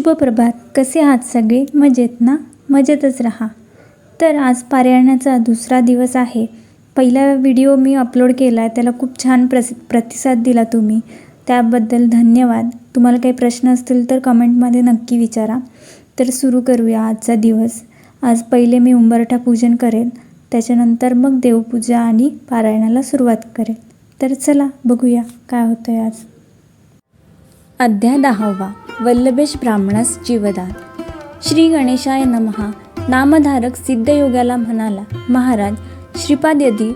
शुभ प्रभात. कसे आहात सगळे? मजेत ना? मजेतच राहा. तर आज पारायणाचा दुसरा दिवस आहे. पहिला व्हिडिओ मी अपलोड केला आहे, त्याला खूप छान प्रतिसाद दिला तुम्ही, त्याबद्दल धन्यवाद. तुम्हाला काही प्रश्न असतील तर कमेंटमध्ये नक्की विचारा. तर सुरू करूया आजचा दिवस. आज पहिले मी उंबरठा पूजन करेन, त्याच्यानंतर मग देवपूजा आणि पारायणाला सुरुवात करेन. तर चला बघूया काय होतं आहे आज. अध्याय 10. वल्लभेश ब्राह्मणास जीवदान. श्री गणेशाय नमः. नामधारक सिद्धयोग्याला म्हणाला, महाराज, श्रीपाद यदी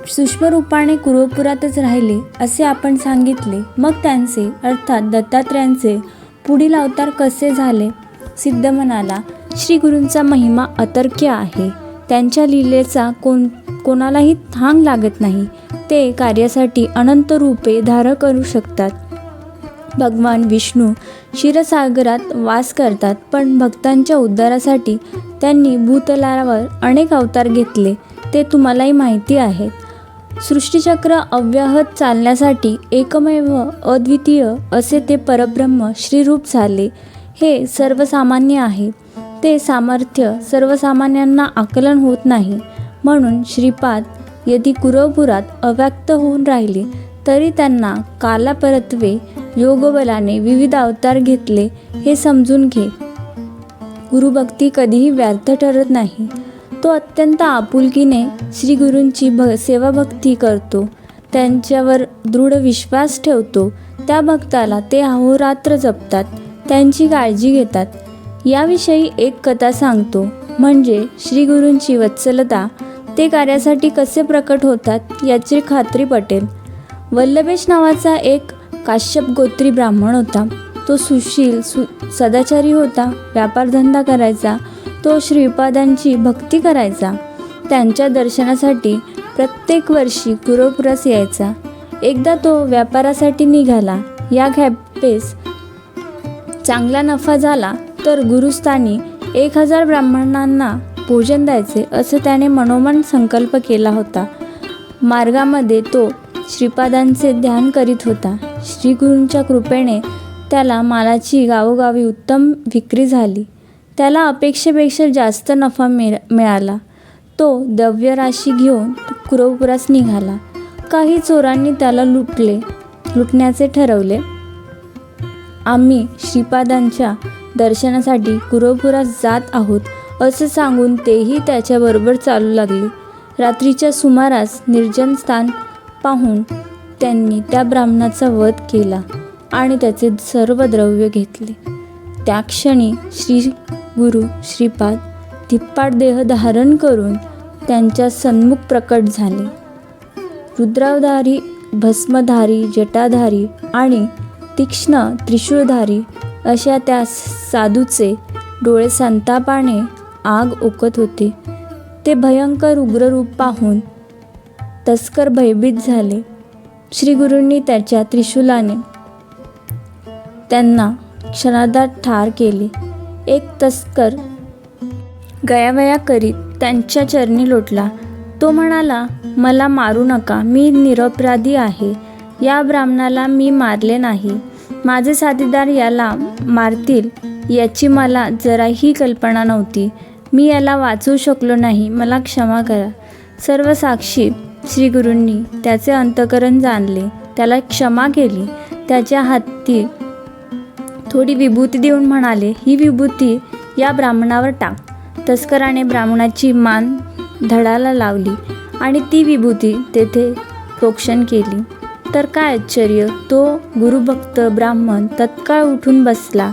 सूक्ष्मरूपाने कुरुपुरातच राहिले असे आपण सांगितले, मग त्यांचे अर्थात दत्तात्रयांचे पुढील अवतार कसे झाले? सिद्ध म्हणाला, श्री गुरूंचा महिमा अतर्क्य आहे. त्यांच्या लीलेचा कोणालाही थांग लागत नाही. ते कार्यासाठी अनंत रूपे धारण करू शकतात. भगवान विष्णू क्षीरसागरात वास करतात, पण भक्तांच्या उद्धारासाठी त्यांनी भूतलावर अनेक अवतार घेतले, ते तुम्हालाही माहिती आहेत. सृष्टीचक्र अव्याहत चालण्यासाठी एकमेव अद्वितीय असे ते परब्रह्म श्रीरूप झाले. हे सर्वसामान्य आहे. ते सामर्थ्य सर्वसामान्यांना आकलन होत नाही. म्हणून श्रीपाद यदि कुरुपुरात अव्यक्त होऊन राहिले, तरी त्यांना कालापरत्वे योगबलाने विविध अवतार घेतले हे समजून घे. गुरुभक्ती कधीही व्यर्थ ठरत नाही. तो अत्यंत आपुलकीने श्री गुरूंची सेवाभक्ती करतो, त्यांच्यावर दृढ विश्वास ठेवतो. त्या भक्ताला ते अहोरात्र जपतात, त्यांची काळजी घेतात. याविषयी एक कथा सांगतो, म्हणजे श्री गुरूंची वत्सलता ते कार्यासाठी कसे प्रकट होतात याची खात्री पटेल. वल्लभेश नावाचा एक काश्यप गोत्री ब्राह्मण होता. तो सुशील सदाचारी होता. व्यापारधंदा करायचा. तो श्रीपादांची भक्ती करायचा. त्यांच्या दर्शनासाठी प्रत्येक वर्षी कुरुपुरास यायचा. एकदा तो व्यापारासाठी निघाला. या खेपेस चांगला नफा झाला तर गुरुस्थानी 1000 ब्राह्मणांना भोजन द्यायचे असे त्याने मनोमन संकल्प केला होता. मार्गामध्ये तो श्रीपादांचे ध्यान करीत होता. श्रीगुरूंच्या कृपेने त्याला मालाची गावोगावी उत्तम विक्री झाली. त्याला अपेक्षेपेक्षा जास्त नफा मिळाला. तो द्रव्यराशी घेऊन कुरुपुरास निघाला. काही चोरांनी त्याला लुटण्याचे ठरवले. आम्ही श्रीपादांच्या दर्शनासाठी कुरुपुरास जात आहोत असे सांगून तेही त्याच्याबरोबर चालू लागले. रात्रीच्या सुमारास निर्जन स्थान पाहून त्यांनी त्या ब्राह्मणाचा वध केला आणि त्याचे सर्व द्रव्य घेतले. त्या क्षणी श्री गुरु श्रीपाद धिप्पाड देह धारण करून त्यांच्या सन्मुख प्रकट झाले. रुद्रावधारी, भस्मधारी, जटाधारी आणि तीक्ष्ण त्रिशूळधारी अशा त्या साधूचे डोळे संतापाने आग ओकत होते. ते भयंकर उग्ररूप पाहून तस्कर भयभीत झाले. श्रीगुरूंनी त्याच्या त्रिशूलाने त्यांना क्षणार्धात ठार केले. एक तस्कर गयावया करीत त्यांच्या चरणी लोटला. तो म्हणाला, मला मारू नका, मी निरपराधी आहे. या ब्राह्मणाला मी मारले नाही. माझे साथीदार याला मारतील याची मला जराही कल्पना नव्हती. मी याला वाचवू शकलो नाही, मला क्षमा करा. सर्व साक्षी श्रीगुरूंनी त्याचे अंतःकरण जाणले, त्याला क्षमा केली. त्याच्या हाती थोडी विभूती देऊन म्हणाले, ही विभूती या ब्राह्मणावर टाक. तस्कराने ब्राह्मणाची मान धडाला लावली आणि ती विभूती तेथे प्रोक्षण केली. तर काय आश्चर्य, तो गुरुभक्त ब्राह्मण तत्काळ उठून बसला.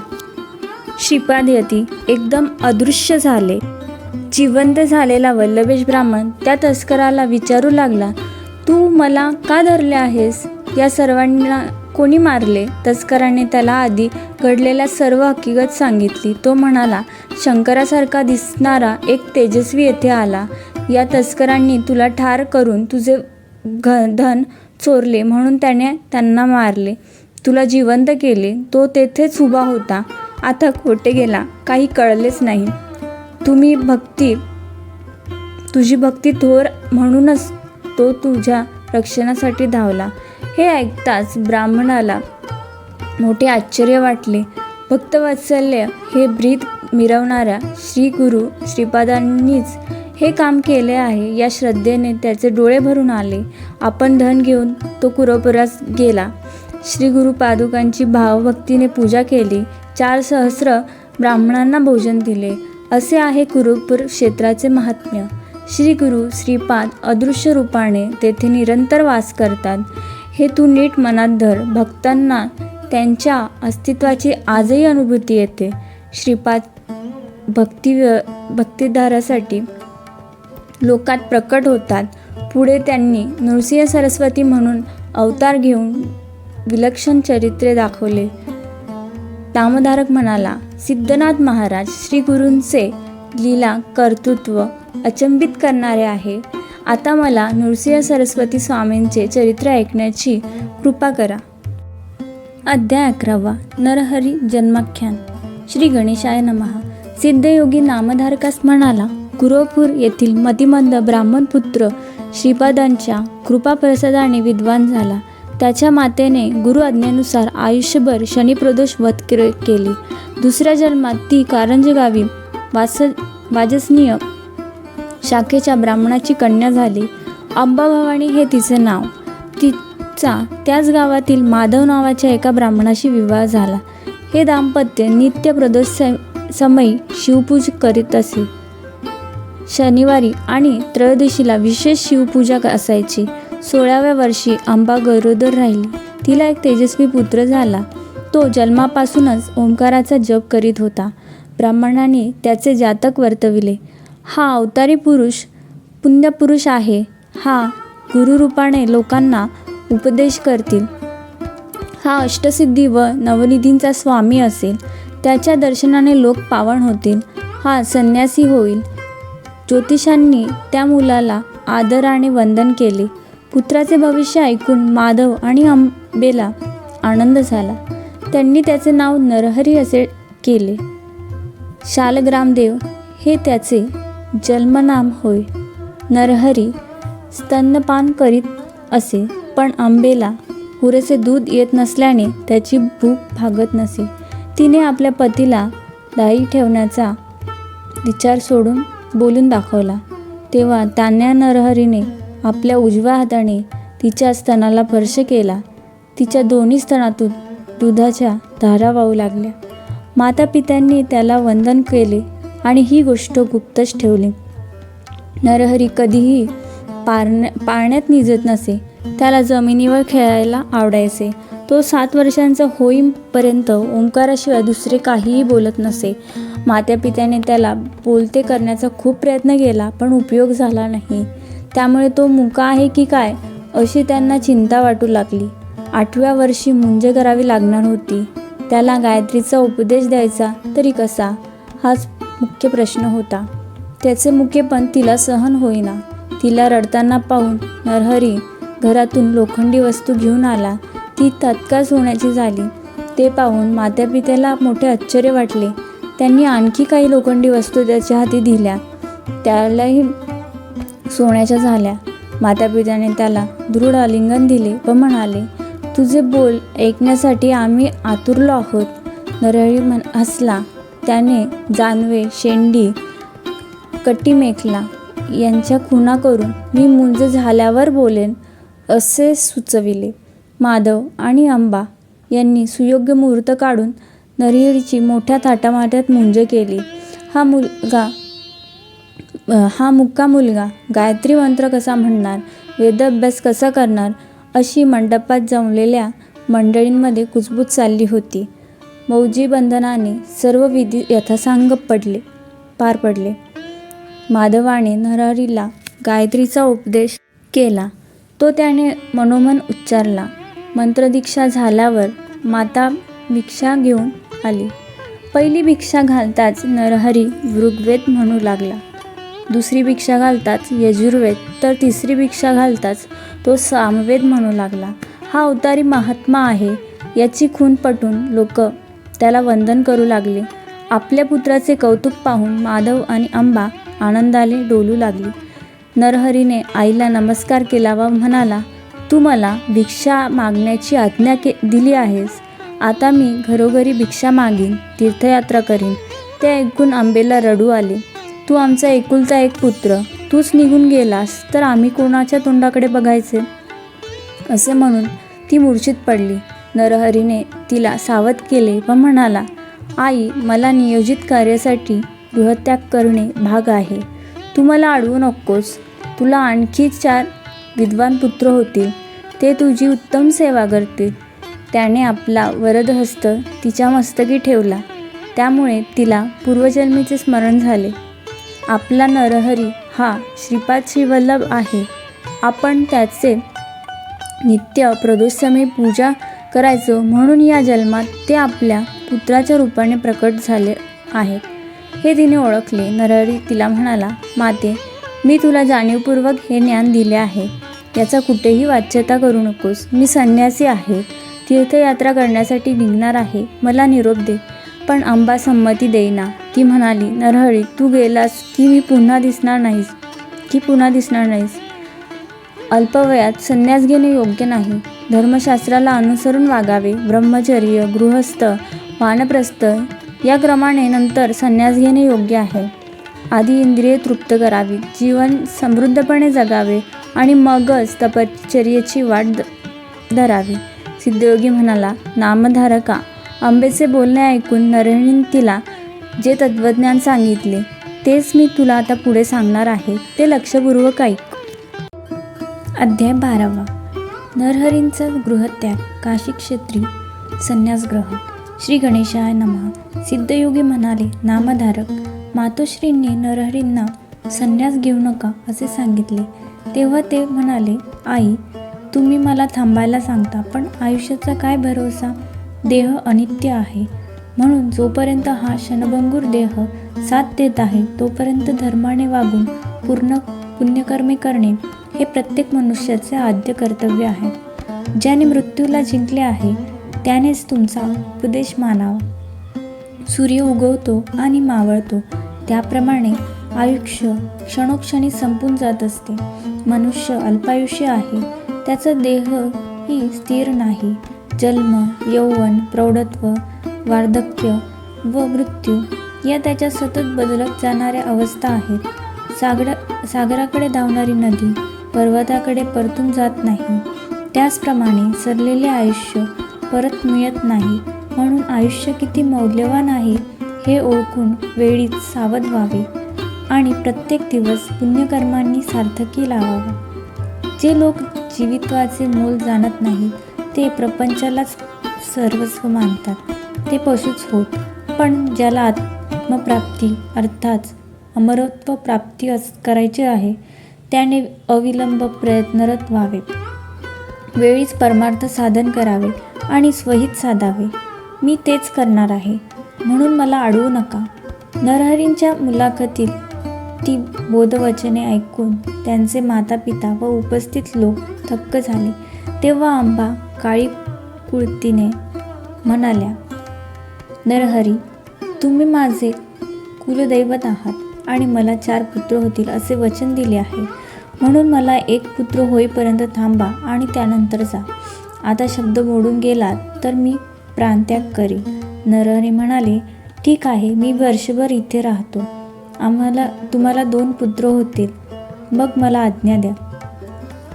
श्रीपाद यती एकदम अदृश्य झाले. जिवंत झालेला वल्लभेश ब्राह्मण त्या तस्कराला विचारू लागला, तू मला का धरले आहेस? या सर्वांना कोणी मारले? तस्कराने त्याला आधी घडलेल्या सर्व हकीकत सांगितली. तो म्हणाला, शंकरासारखा दिसणारा एक तेजस्वी येथे आला. या तस्करांनी तुला ठार करून तुझे धन चोरले, म्हणून त्याने त्यांना मारले. तुला जिवंत केले. तो तेथेच उभा होता. आता कोठे गेला काही कळलेच नाही. तुझी भक्ती थोर म्हणूनच तो तुझ्या रक्षणासाठी धावला. हे ऐकताच ब्राह्मणाला मोठे आश्चर्य वाटले. भक्तवात्सल्य हे ब्रीद मिरवणाऱ्या श्री गुरु श्रीपादांनीच हे काम केले आहे या श्रद्धेने त्याचे डोळे भरून आले. आपण धन घेऊन तो कुरुपुरास गेला. श्री गुरु पादुकांची भावभक्तीने पूजा केली. 4 सहस्र ब्राह्मणांना भोजन दिले. असे आहे कुरुपूर क्षेत्राचे महात्म्य. श्री गुरु श्रीपाद अदृश्य रूपाने तेथे निरंतर वास करतात. हे तू नीट मनात धर. भक्तांना त्यांच्या अस्तित्वाची आजही अनुभूती येते. श्रीपाद भक्तिधारासाठी लोकात प्रकट होतात. पुढे त्यांनी नृसिंह सरस्वती म्हणून अवतार घेऊन विलक्षण चरित्रे दाखवले. नामधारक म्हणाला, सिद्धनाथ महाराज श्री गुरूंचे लीला कर्तृत्व अचंबित करणारे आहे. आता मला नृसिंह सरस्वती स्वामींचे चरित्र ऐकण्याची कृपा करा. अध्याय 11 नरहरी जन्माख्यान. श्री गणेशाय नमः. सिद्धयोगी नामधारकास म्हणाला, कुरुपूर येथील मतिमंद ब्राह्मणपुत्र श्रीपादांच्या कृपाप्रसादाने विद्वान झाला. त्याच्या मातेने गुरु आज्ञेनुसार आयुष्यभर शनिप्रदोष वध केली. दुसऱ्या जन्मात ती कारंजे गावी वाजसनीय शाखेच्या ब्राह्मणाची कन्या झाली. अंबाभवानी हे तिचे नाव. तिचा त्याच गावातील माधव नावाच्या एका ब्राह्मणाशी विवाह झाला. हे दाम्पत्य नित्य प्रदोष समयी शिवपूजा करीत असे. शनिवारी आणि त्रयोदशीला विशेष शिवपूजा असायची. 16व्या वर्षी अंबा गरोदर राहिली. तिला एक तेजस्वी पुत्र झाला. तो जन्मापासूनच ओंकाराचा जप करीत होता. ब्राह्मणाने त्याचे जातक वर्तविले. हा अवतारी पुरुष पुण्यपुरुष आहे. हा गुरुरूपाने लोकांना उपदेश करतील. हा अष्टसिद्धी व नवनिधींचा स्वामी असेल. त्याच्या दर्शनाने लोक पावन होतील. हा संन्यासी होईल. ज्योतिषांनी त्या मुलाला आदराने वंदन केले. पुत्राचे भविष्य ऐकून माधव आणि अंबेला आनंद झाला. त्यांनी त्याचे नाव नरहरी असे केले. शालग्रामदेव हे त्याचे जन्मनाम होय. नरहरी स्तन्यपान करीत असे, पण अंबेला पुरेसे दूध येत नसल्याने त्याची भूक भागत नसे. तिने आपल्या पतीला दाई ठेवण्याचा विचार सोडून बोलून दाखवला. तेव्हा तान्ह्या नरहरीने आपल्या उजव्या हाताने तिच्या स्तनाला स्पर्श केला. तिच्या दोन्ही स्तनातून दुधाच्या धारा वाहू लागल्या. माता पित्यांनी त्याला वंदन केले आणि ही गोष्ट गुप्तच ठेवली. नरहरी कधीही पाळण्यात निजत नसे. त्याला जमिनीवर खेळायला आवडायचे. तो 7 वर्षांचा होईपर्यंत ओंकाराशिवाय दुसरे काहीही बोलत नसे. मातापित्याने त्याला बोलते करण्याचा खूप प्रयत्न केला, पण उपयोग झाला नाही. त्यामुळे तो मुका आहे की काय अशी त्यांना चिंता वाटू लागली. 8व्या वर्षी मुंज करावी लागणार होती. त्याला गायत्रीचा उपदेश द्यायचा तरी कसा, हाच मुख्य प्रश्न होता. त्याचे मुकेपण तिला सहन होईना. तिला रडताना पाहून नरहरी घरातून लोखंडी वस्तू घेऊन आला. ती तात्काळ सोन्याची झाली. ते पाहून मातापित्याला मोठे आश्चर्य वाटले. त्यांनी आणखी काही लोखंडी वस्तू त्याच्या हाती दिल्या. त्यालाही सोन्याच्या झाल्या. मातापित्याने त्याला दृढ आलिंगन दिले व म्हणाले, तुझे बोल ऐकण्यासाठी आम्ही आतुरलो आहोत. नरहरी हसला. त्याने जानवे, शेंडी, कट्टीमेखला यांच्या खुणा करून मी मुंज झाल्यावर बोलेन असे सुचविले. माधव आणि अंबा यांनी सुयोग्य मुहूर्त काढून नरहरीची मोठ्या थाटामाटात मुंज केली. हा मुक्का मुलगा गायत्री मंत्र कसा म्हणणार, वेदाभ्यास कसा करणार अशी मंडपात जमलेल्या मंडळींमध्ये कुजबूज चालली होती. मौजी बंधनाने सर्व विधी यथासांग पार पडले. माधवाने नरहरीला गायत्रीचा उपदेश केला. तो त्याने मनोमन उच्चारला. मंत्रदीक्षा झाल्यावर माता भिक्षा घेऊन आली. पहिली भिक्षा घालताच नरहरी ऋग्वेद म्हणू लागला. दुसरी भिक्षा घालताच यजुर्वेद, तर तिसरी भिक्षा घालताच तो सामवेद म्हणू लागला. हा अवतारी महात्मा आहे याची खूण पटून लोक त्याला वंदन करू लागले. आपल्या पुत्राचे कौतुक पाहून माधव आणि अंबा आनंदाने डोलू लागली. नरहरीने आईला नमस्कार केला व म्हणाला, तू मला भिक्षा मागण्याची आज्ञा दिली आहेस. आता मी घरोघरी भिक्षा मागीन, तीर्थयात्रा करीन. ते ऐकून आंबेला रडू आले. तू आमचा एकुलता एक पुत्र, तूच निघून गेलास तर आम्ही कोणाच्या तोंडाकडे बघायचे? असे म्हणून ती मूर्छित पडली. नरहरीने तिला सावध केले व म्हणाला, आई, मला नियोजित कार्यासाठी गृहत्याग करणे भाग आहे. तू मला अडवू नकोस. तुला आणखी 4 विद्वान पुत्र होतील. ते तुझी उत्तम सेवा करतील. त्याने आपला वरदहस्त तिच्या मस्तकी ठेवला. त्यामुळे तिला पूर्वजन्मीचे स्मरण झाले. आपला नरहरी हा श्रीपाद श्रीवल्लभ आहे. आपण त्याचे नित्य प्रदोषसमयी पूजा करायचो, म्हणून या जन्मात ते आपल्या पुत्राच्या रूपाने प्रकट झाले आहेत, हे तिने ओळखले. नरहरी तिला म्हणाला, माते, मी तुला जाणीवपूर्वक हे ज्ञान दिले आहे. याचा कुठेही वाच्यता करू नकोस. मी संन्यासी आहे. तीर्थयात्रा करण्यासाठी निघणार आहे. मला निरोप दे. पण अंबा संमती देईना. ती म्हणाली, नरहरी, तू गेलास की पुन्हा दिसणार नाहीस. अल्पवयात संन्यास घेणे योग्य नाही. धर्मशास्त्राला अनुसरून वागावे. ब्रह्मचर्य, गृहस्थ, वानप्रस्थ या क्रमाने नंतर संन्यास घेणे योग्य आहे. आधी इंद्रिये तृप्त करावी, जीवन समृद्धपणे जगावे आणि मगच तपश्चर्येची वाट धरावी. सिद्धयोगी म्हणाला, नामधारका, अंबेचे बोलणे ऐकून नरहरीने तिला जे तत्वज्ञान सांगितले तेच मी तुला आता पुढे सांगणार आहे. ते लक्षपूर्वक ऐक. अध्याय 12. नरहरींचा गृहत्याग, काशीक्षेत्री संन्यास ग्रहण. श्री गणेशाय नमः. सिद्धयोगी म्हणाले, नामधारक, मातोश्रींनी नरहरींना संन्यास घेऊ नका असे सांगितले. तेव्हा ते म्हणाले, आई, तुम्ही मला थांबायला सांगता, पण आयुष्याचा काय भरोसा? देह अनित्य आहे. म्हणून जोपर्यंत हा क्षणभंगूर देह साथ देत आहे तोपर्यंत धर्माने वागून पूर्ण पुण्यकर्मे करणे हे प्रत्येक मनुष्याचे आद्य कर्तव्य आहे. ज्याने मृत्यूला जिंकले आहे त्यानेच तुमचा उपदेश मानावा. सूर्य उगवतो आणि मावळतो, त्याप्रमाणे आयुष्य क्षणोक्षणी संपून जात असते. मनुष्य अल्पायुष्य आहे. त्याचा देहही स्थिर नाही. जन्म, यौवन, प्रौढत्व, वार्धक्य व मृत्यू या त्याच्या सतत बदलत जाणाऱ्या अवस्था आहेत. सागराकडे धावणारी नदी पर्वताकडे परतून जात नाही. त्याचप्रमाणे सरलेले आयुष्य परत मिळत नाही. म्हणून आयुष्य किती मौल्यवान आहे हे ओळखून वेळीच सावध व्हावे आणि प्रत्येक दिवस पुण्यकर्मांनी सार्थकी लावावा. जे लोक जीवित्वाचे मोल जाणत नाहीत ते प्रपंचालाच सर्वस्व मानतात. ते पशुच होत. पण ज्याला आत्मप्राप्ती अर्थात अमरत्व प्राप्ती करायची आहे त्याने अविलंब प्रयत्नरत व्हावे. वेळीच परमार्थ साधन करावे आणि स्वहित साधावे. मी तेच करणार आहे, म्हणून मला अडवू नका. नरहरींच्या मुलाखतीत ती बोधवचने ऐकून त्यांचे मातापिता व उपस्थित लोक थक्क झाले. तेव्हा अंबा काळी कुळतीने म्हणाल्या, नरहरी, तुम्ही माझे कुलदैवत आहात आणि मला 4 पुत्र होतील असे वचन दिले आहे. म्हणून मला 1 पुत्र होईपर्यंत थांबा आणि त्यानंतर जा. आता शब्द मोडून गेलात तर मी प्राणत्याग करीन. नरहरी म्हणाले, ठीक आहे, मी वर्षभर इथे राहतो. तुम्हाला 2 पुत्र होतील. मग मला आज्ञा द्या.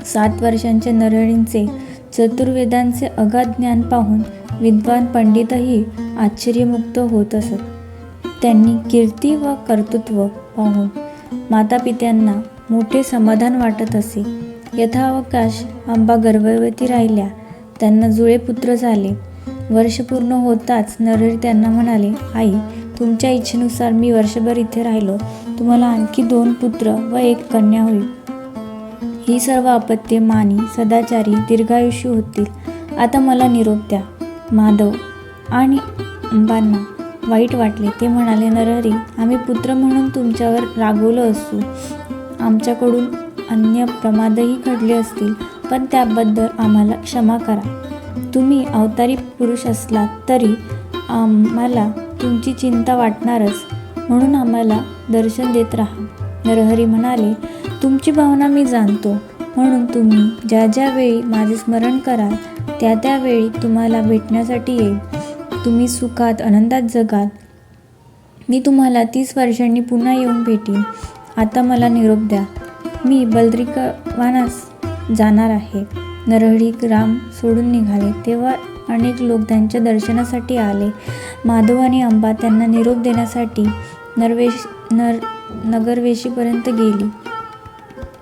7 वर्षांच्या नरहरींचे चतुर्वेदांचे अगाध ज्ञान पाहून विद्वान पंडितही आश्चर्यमुक्त होत असत. त्यांनी कीर्ती व कर्तृत्व पाहून मातापित्यांना मोठे समाधान वाटत असे. यथावकाश अंबा गर्भवती राहिल्या. त्यांना जुळे पुत्र झाले. वर्ष पूर्ण होताच नरहरी त्यांना म्हणाले, आई, तुमच्या इच्छेनुसार मी वर्षभर इथे राहिलो. तुम्हाला आणखी 2 पुत्र व 1 कन्या होईल. ही सर्व अपत्ये मानी, सदाचारी, दीर्घायुषी होतील. आता मला निरोप द्या. माधव आणि अंबांना वाईट वाटले. ते म्हणाले, नरहरी, आम्ही पुत्र म्हणून तुमच्यावर रागवलो असू. आमच्याकडून अन्य प्रमादही घडले असतील, पण त्याबद्दल आम्हाला क्षमा करा. तुम्ही अवतारी पुरुष असलात तरी आम्हाला तुमची चिंता वाटणारच, म्हणून आम्हाला दर्शन देत राहा. नरहरी म्हणाले, तुमची भावना मी जाणतो, म्हणून तुम्ही ज्या ज्या वेळी माझे स्मरण कराल त्यावेळी तुम्हाला भेटण्यासाठी येईल. तुम्ही सुखात आनंदात जगाल. मी तुम्हाला 30 वर्षांनी पुन्हा येऊन भेटीन. आता मला निरोप द्या. मी बद्रिकाश्रमास जाणार आहे. नरहरी ग्राम सोडून निघाले तेव्हा अनेक लोक त्यांच्या दर्शनासाठी आले. माधव आणि अंबा त्यांना निरोप देण्यासाठी नगरवेशीपर्यंत गेली.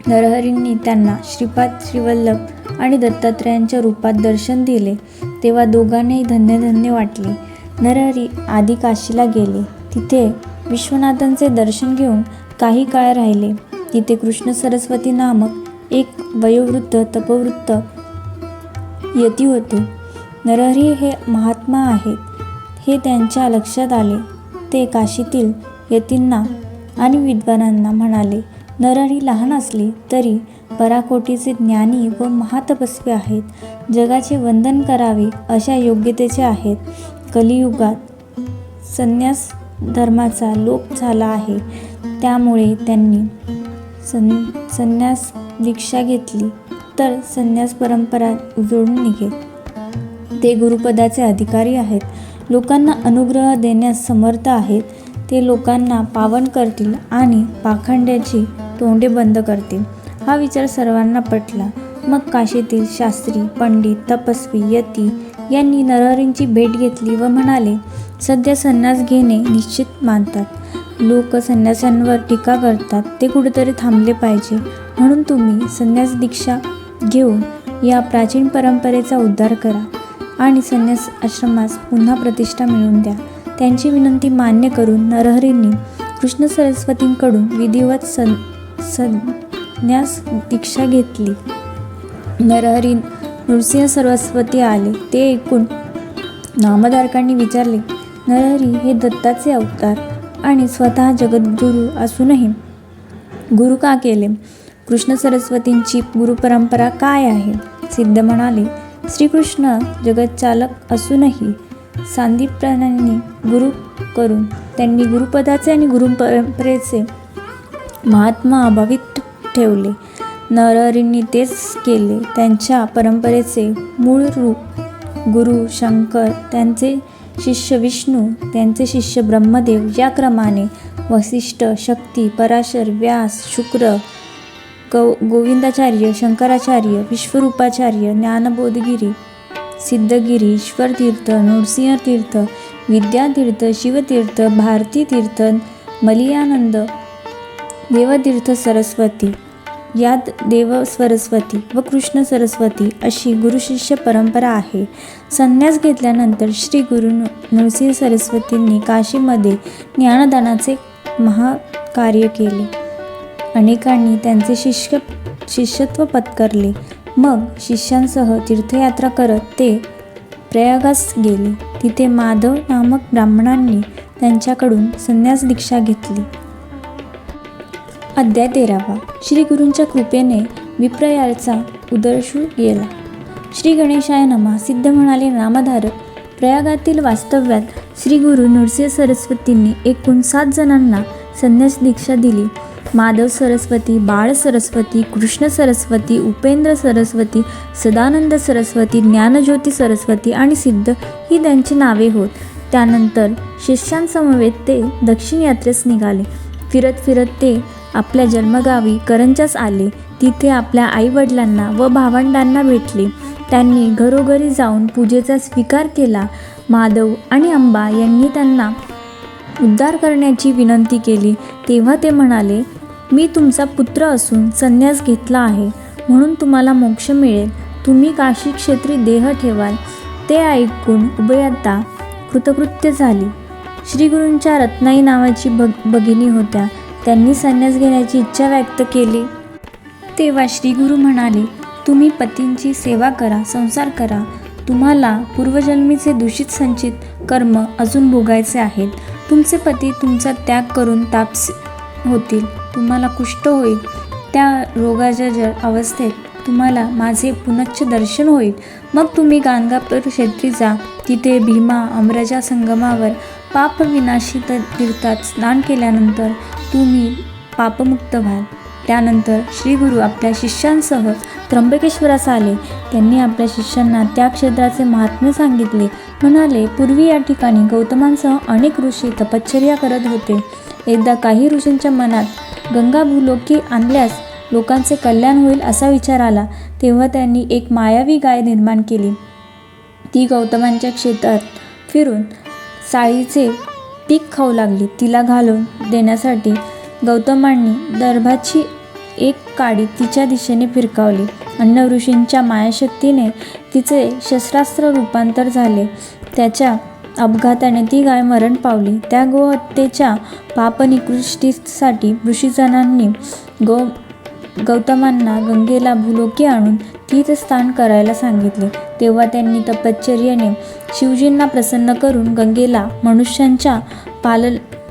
नरहरींनी त्यांना श्रीपाद, श्रीवल्लभ आणि दत्तात्रयांच्या रूपात दर्शन दिले तेव्हा दोघांनाही धन्य धन्य वाटले. नरहरी आधी काशीला गेले. तिथे विश्वनाथांचे दर्शन घेऊन काही काळ राहिले. तिथे कृष्ण सरस्वती नामक एक वयोवृद्ध तपवृत्त यती होते. नरहरी हे महात्मा आहेत हे त्यांच्या लक्षात आले. ते काशीतील यतींना आणि विद्वानांना म्हणाले, नरहरी लहान असले तरी पराकोटीचे ज्ञानी व महातपस्वी आहेत. जगाचे वंदन करावे अशा योग्यतेचे आहेत. कलियुगात संन्यास धर्माचा लोप झाला आहे. त्यामुळे त्यांनी संन्यास दीक्षा घेतली तर संन्यास परंपरा उजळून निघेल. ते गुरुपदाचे अधिकारी आहेत. लोकांना अनुग्रह देण्यास समर्थ आहेत. ते लोकांना पावन करतील आणि पाखंड्याची तोंडे बंद करतील. हा विचार सर्वांना पटला. मग काशीतील शास्त्री, पंडित, तपस्वी, यती यांनी नरहरींची भेट घेतली व म्हणाले, सध्या संन्यास घेणे निश्चित मानतात. लोक संन्यासांवर टीका करतात. ते कुठेतरी थांबले पाहिजे. म्हणून तुम्ही संन्यास दीक्षा घेऊन या प्राचीन परंपरेचा उद्धार करा आणि संन्यास आश्रमास पुन्हा प्रतिष्ठा मिळवून द्या. त्यांची विनंती मान्य करून नरहरींनी कृष्ण सरस्वतींकडून विधिवत संन्यास दीक्षा घेतली. नरहरी नृसिंह सरस्वती आले. ते ऐकून नामधारकांनी विचारले, नरहरी हे दत्ताचे अवतार आणि स्वतः जगद्गुरू असूनही गुरु का केले? कृष्ण सरस्वतींची गुरुपरंपरा काय आहे? सिद्ध म्हणाले, श्रीकृष्ण जगच्चालक असूनही सांदीपनांनी गुरु करून त्यांनी गुरुपदाचे आणि गुरुपरंपरेचे महात्मा अभावित ठेवले. नरहरींनी तेच केले. त्यांच्या परंपरेचे मूळ रूप गुरु शंकर, त्यांचे शिष्य विष्णू, त्यांचे शिष्य ब्रह्मदेव या क्रमाने वसिष्ठ, शक्ती, पराशर, व्यास, शुक्र, गोविंदाचार्य, शंकराचार्य, विश्वरूपाचार्य, ज्ञानबोधगिरी, सिद्धगिरी, ईश्वरतीर्थ, नृसिंहतीर्थ, विद्यातीर्थ, शिवतीर्थ, भारतीतीर्थ, मलियानंद, देवतीर्थ सरस्वती, यात देव सरस्वती व कृष्ण सरस्वती अशी गुरुशिष्य परंपरा आहे. संन्यास घेतल्यानंतर श्री गुरु नृसिंह सरस्वतींनी काशीमध्ये ज्ञानदानाचे महाकार्य केले. अनेकांनी त्यांचे शिष्यत्व पत्करले. मग शिष्यांसह तीर्थयात्रा करत ते प्रयागास गेले. तिथे माधव नामक ब्राह्मणांनी त्यांच्याकडून संन्यास दीक्षा घेतली. अध्याय 13. श्री गुरूंच्या कृपेने विप्रयाचा उदयशू गेला. श्री गणेशाय नमः. सिद्ध म्हणाले, नामधारक, प्रयागातील वास्तव्यात श्री गुरु नृसिंह सरस्वतींनी एकूण 7 जणांना संन्यास दीक्षा दिली. माधव सरस्वती, बाळ सरस्वती, कृष्ण सरस्वती, उपेंद्र सरस्वती, सदानंद सरस्वती, ज्ञानज्योती सरस्वती आणि सिद्ध ही त्यांची नावे होत. त्यानंतर शिष्यांसमवेत ते दक्षिण यात्रेस निघाले. फिरत फिरत ते आपल्या जन्मगावी करंजास आले. तिथे आपल्या आईवडिलांना व भावंडांना भेटले. त्यांनी घरोघरी जाऊन पूजेचा स्वीकार केला. माधव आणि अंबा यांनी त्यांना उद्धार करण्याची विनंती केली. तेव्हा ते म्हणाले, मी तुमचा पुत्र असून संन्यास घेतला आहे म्हणून तुम्हाला मोक्ष मिळेल. तुम्ही काशी क्षेत्री देह ठेवाल. ते ऐकून उभयता कृतकृत्य झाली. श्रीगुरूंच्या रत्नाई नावाची भगिनी होत्या. त्यांनी संन्यास घेण्याची इच्छा व्यक्त केली. तेव्हा श्रीगुरू म्हणाले, तुम्ही पतींची सेवा करा, संसार करा. तुम्हाला पूर्वजन्मीचे दूषित संचित कर्म अजून भोगायचे आहेत. तुमचे पती तुमचा त्याग करून तापसी होतील. तुम्हाला कुष्ठ होईल. त्या रोगाच्या अवस्थेत तुम्हाला माझे पुनश्च दर्शन होईल. मग तुम्ही गाणगापूर क्षेत्री जा. तिथे भीमा अमरजा संगमावर पापविनाशी तीर्थात स्नान केल्यानंतर तुम्ही पापमुक्त व्हाल. त्यानंतर श्री गुरु आपल्या शिष्यांसह त्र्यंबकेश्वरास आले. त्यांनी आपल्या शिष्यांना त्या क्षेत्राचे महात्म्य सांगितले. म्हणाले, पूर्वी या ठिकाणी गौतमांसह अनेक ऋषी तपश्चर्या करत होते. एकदा काही ऋषींच्या मनात गंगा भूलोकी आणल्यास लोकांचे कल्याण होईल असा विचार आला. तेव्हा त्यांनी एक मायावी गाय निर्माण केली. ती गौतमांच्या क्षेत्रात फिरून साळीचे पीक खाऊ लागली. तिला घालून देण्यासाठी गौतमांनी दर्भाची एक काडी तिच्या दिशेने फिरकावली. अन्न ऋषींच्या मायाशक्तीने तिचे शस्त्रास्त्र रूपांतर झाले. त्याच्या अपघाताने ती गाय मरण पावली. त्या गोहत्येच्या पापनिकृष्टीसाठी ऋषीजनांनी गौतमांना गंगेला भूलोकी आणून तीर्थस्नान करायला सांगितले. तेव्हा त्यांनी तपश्चर्येने शिवजींना प्रसन्न करून गंगेला मनुष्यांच्या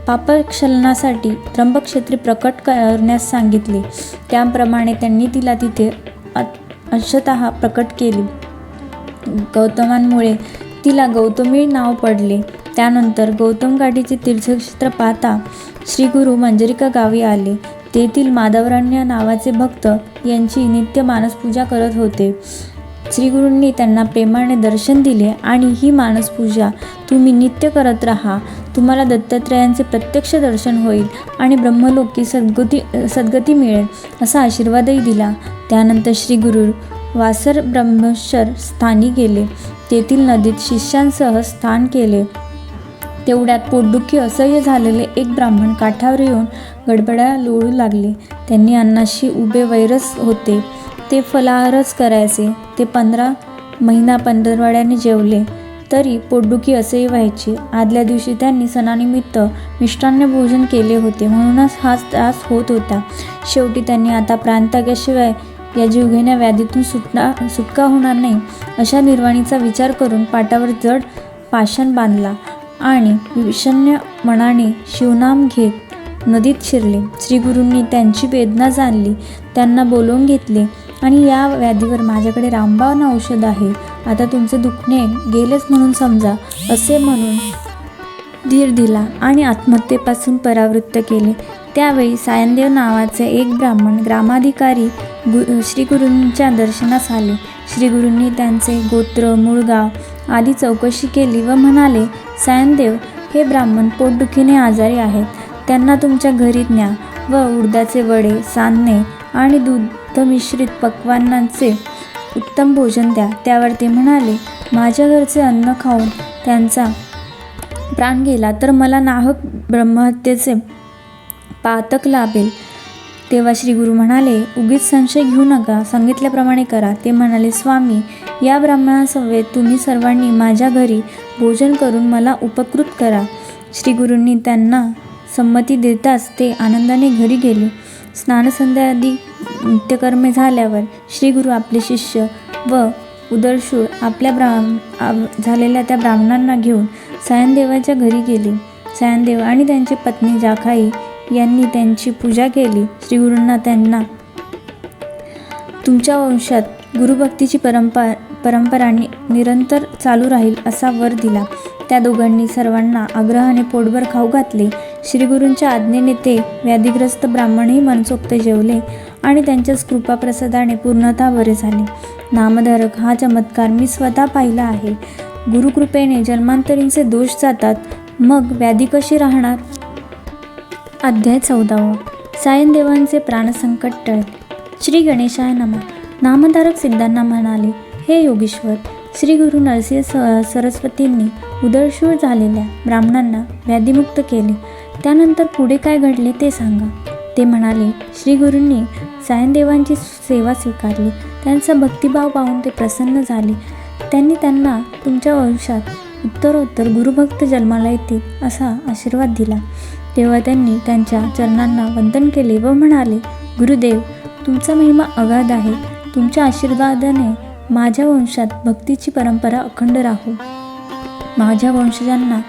पापक्षालनासाठी त्र्यंबकक्षेत्री प्रकट करण्यास सांगितले. त्याप्रमाणे त्यांनी तिला तिथे अंशतः प्रकट केली. गौतमांमुळे तिला गौतमी नाव पडले. त्यानंतर गौतमघाटीचे तीर्थक्षेत्र पाहता श्रीगुरु मंजरिका गावी आले. तेथील माधवराण्य नावाचे भक्त यांची नित्य मानसपूजा करत होते. श्रीगुरूंनी त्यांना प्रेमाने दर्शन दिले आणि ही मानसपूजा तुम्ही नित्य करत राहा. तुम्हाला दत्तात्रयांचे प्रत्यक्ष दर्शन होईल आणि ब्रह्मलोकी सद्गती मिळेल असा आशीर्वादही दिला. त्यानंतर श्रीगुरू वासर ब्रह्मेश्वर स्थानी गेले. तेथील नदीत शिष्यांसह स्नान केले. तेवढ्यात पोटदुखी असह्य झालेले एक ब्राह्मण काठावर येऊन गडबडा लोळू लागले. त्यांनी अन्नाशी उभे वैरस होते. ते फलाहारच करायचे. ते 15 महिना पंधरवड्याने जेवले तरी पोटदुखी असह्य व्हायची. आदल्या दिवशी त्यांनी सणानिमित्त मिष्टान्न भोजन केले होते, म्हणूनच हा त्रास होत होता. शेवटी त्यांनी आता प्राण त्यागाशिवाय या जीवघेण्या व्याधीतून सुटका होणार नाही अशा निर्वाणीचा विचार करून पाटावर जड पाषाण बांधला आणि विषण्ण मनाने शिवनाम घेत नदीत शिरले. श्रीगुरूंनी त्यांची वेदना जाणली. त्यांना बोलावून घेतले आणि या व्याधीवर माझ्याकडे रामबाण औषध आहे. आता तुमचे दुखणे गेलेच म्हणून समजा असे म्हणून धीर दिला आणि आत्महत्येपासून परावृत्त केले. त्यावेळी सायनदेव नावाचे एक ब्राह्मण ग्रामाधिकारी श्रीगुरूंच्या दर्शनास आले. श्रीगुरूंनी त्यांचे गोत्र, मूळ गाव आदी चौकशी केली व म्हणाले, सायनदेव हे ब्राह्मण पोटदुखीने आजारी आहेत. त्यांना तुमच्या घरी न्या व उडदाचे वडे, सांदणे आणि दुग्धमिश्रित पक्वान्नांचे उत्तम भोजन द्या. त्यावर ते म्हणाले, माझ्या घरचे अन्न खाऊन त्यांचा प्राण गेला तर मला नाहक ब्रह्महत्येचे पातक लाभेल. तेव्हा श्रीगुरू म्हणाले, उगीच संशय घेऊ नका, सांगितल्याप्रमाणे करा. ते म्हणाले, स्वामी, या ब्राह्मणासमवेत तुम्ही सर्वांनी माझ्या घरी भोजन करून मला उपकृत करा. श्रीगुरूंनी त्यांना संमती देताच ते आनंदाने घरी गेले. स्नानसंध्याआदी नित्यकर्मे झाल्यावर श्रीगुरू आपले शिष्य व उदरशूळ आपल्या झालेल्या त्या ब्राह्मणांना घेऊन सायनदेवाच्या घरी गेले. सायनदेव आणि त्यांची पत्नी जाखाई यांनी त्यांची पूजा केली. श्रीगुरूंना त्यांना तुमच्या वंशात गुरुभक्तीची परंपरा निरंतर चालू राहील असा वर दिला. त्या दोघांनी सर्वांना आग्रहाने पोटभर खाऊ घातले. श्रीगुरूंच्या आज्ञेने ते व्याधिग्रस्त ब्राह्मणही मनसोक्त जेवले आणि त्यांच्याच कृपाप्रसादाने पूर्णतः बरे झाले. नामधारक हा चमत्कार मी स्वतः पाहिला आहे. गुरुकृपेने जन्मांतरींचे दोष जातात, मग व्याधी कशी राहणार? अध्याय 14. सायनदेवांचे प्राणसंकट टळले. श्री गणेशाय नमः. नामधारक सिद्धांना म्हणाले, हे योगीश्वर, श्री गुरु नरसिंह सरस्वतींनी उदरशूळ झालेल्या ब्राह्मणांना व्याधीमुक्त केले. त्यानंतर पुढे काय घडले ते सांगा. ते म्हणाले, श्री गुरूंनी सायनदेवांची सेवा स्वीकारली. त्यांचा भक्तिभाव पाहून ते प्रसन्न झाले. त्यांनी त्यांना तुमच्या वंशात उत्तरोत्तर गुरुभक्त जन्माला येतील असा आशीर्वाद दिला. तेव्हा त्यांनी त्यांच्या चरणांना वंदन केले व म्हणाले, गुरुदेव, तुमचा महिमा अगाध आहे. तुमच्या आशीर्वादाने माझ्या वंशात भक्तीची परंपरा अखंड राहो. माझ्या वंशजांना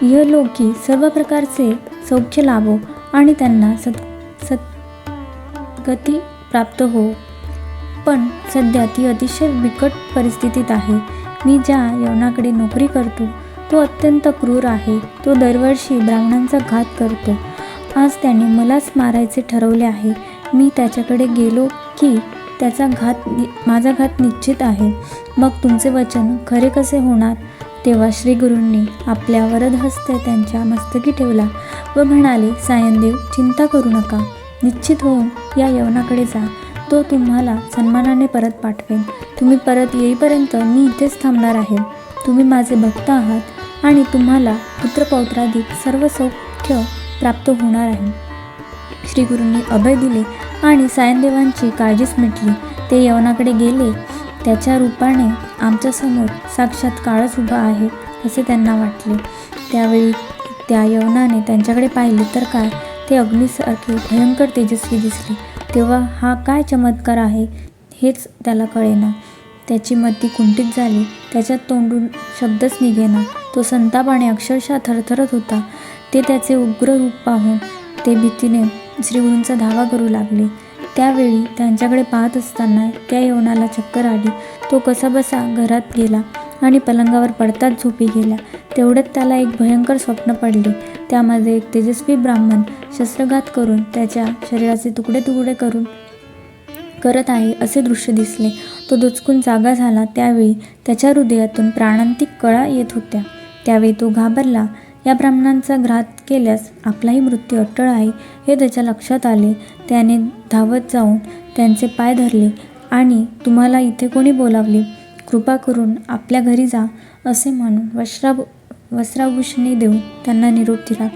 इहलोकी सर्व प्रकारचे सौख्य लाभो आणि त्यांना सद्गती प्राप्त हो. पण सध्या ती अतिशय बिकट परिस्थितीत आहे. मी ज्या यवनाकडे नोकरी करतो तो अत्यंत क्रूर आहे. तो दरवर्षी ब्राह्मणांचा घात करतो. आज त्याने मलाच मारायचे ठरवले आहे. मी त्याच्याकडे गेलो की माझा घात निश्चित आहे. मग तुमचे वचन खरे कसे होणार? तेव्हा श्रीगुरूंनी आपल्या वरदहस्त त्यांच्या मस्तकी ठेवला व म्हणाले, सायनदेव, चिंता करू नका. निश्चित होऊन या यवनाकडे जा. तो तुम्हाला सन्मानाने परत पाठवेल. तुम्ही परत येईपर्यंत मी इथेच थांबणार आहे. तुम्ही माझे भक्त आहात आणि तुम्हाला पुत्रपौत्राधिक सर्व सौख्य प्राप्त होणार आहे. श्रीगुरूंनी अभय दिले आणि सायनदेवांची काळजीच मिटली. ते यवनाकडे गेले. त्याच्या रूपाने आमच्यासमोर साक्षात काळच उभा आहे असे त्यांना वाटले. त्यावेळी त्या यवनाने त्यांच्याकडे पाहिले तर काय, ते अग्नीसारखे भयंकर तेजस्वी दिसले. तेव्हा हा काय चमत्कार आहे हेच त्याला कळेना. त्याची मती कुंठित झाली. त्याच्या तोंडून शब्दच निघेना. तो संतापाने अक्षरशः थरथरत होता. ते त्याचे उग्र रूप पाहून ते भीतीने श्रीगुरूंचा धावा करू लागले. त्यावेळी त्यांच्याकडे पाहत असताना त्या यवनाला चक्कर आली. तो कसाबसा घरात गेला आणि पलंगावर पडताच झोपी गेला. तेवढ्यात त्याला एक भयंकर स्वप्न पडले. त्यामध्ये एक तेजस्वी ब्राह्मण शस्त्रघात करून त्याच्या शरीराचे तुकडे तुकडे करत आहे असे दृश्य दिसले. तो दचकून जागा झाला. त्यावेळी त्याच्या हृदयातून प्राणांतिक कळा येत होत्या. त्यावेळी तो घाबरला. या ब्राह्मणांचा घात केल्यास आपलाही मृत्यू अटळ आहे हे त्याच्या लक्षात आले. त्याने धावत जाऊन त्यांचे पाय धरले आणि तुम्हाला इथे कोणी बोलावले? कृपा करून आपल्या घरी जा असे म्हणून वस्त्राभूषणे देऊन त्यांना निरोप दिला.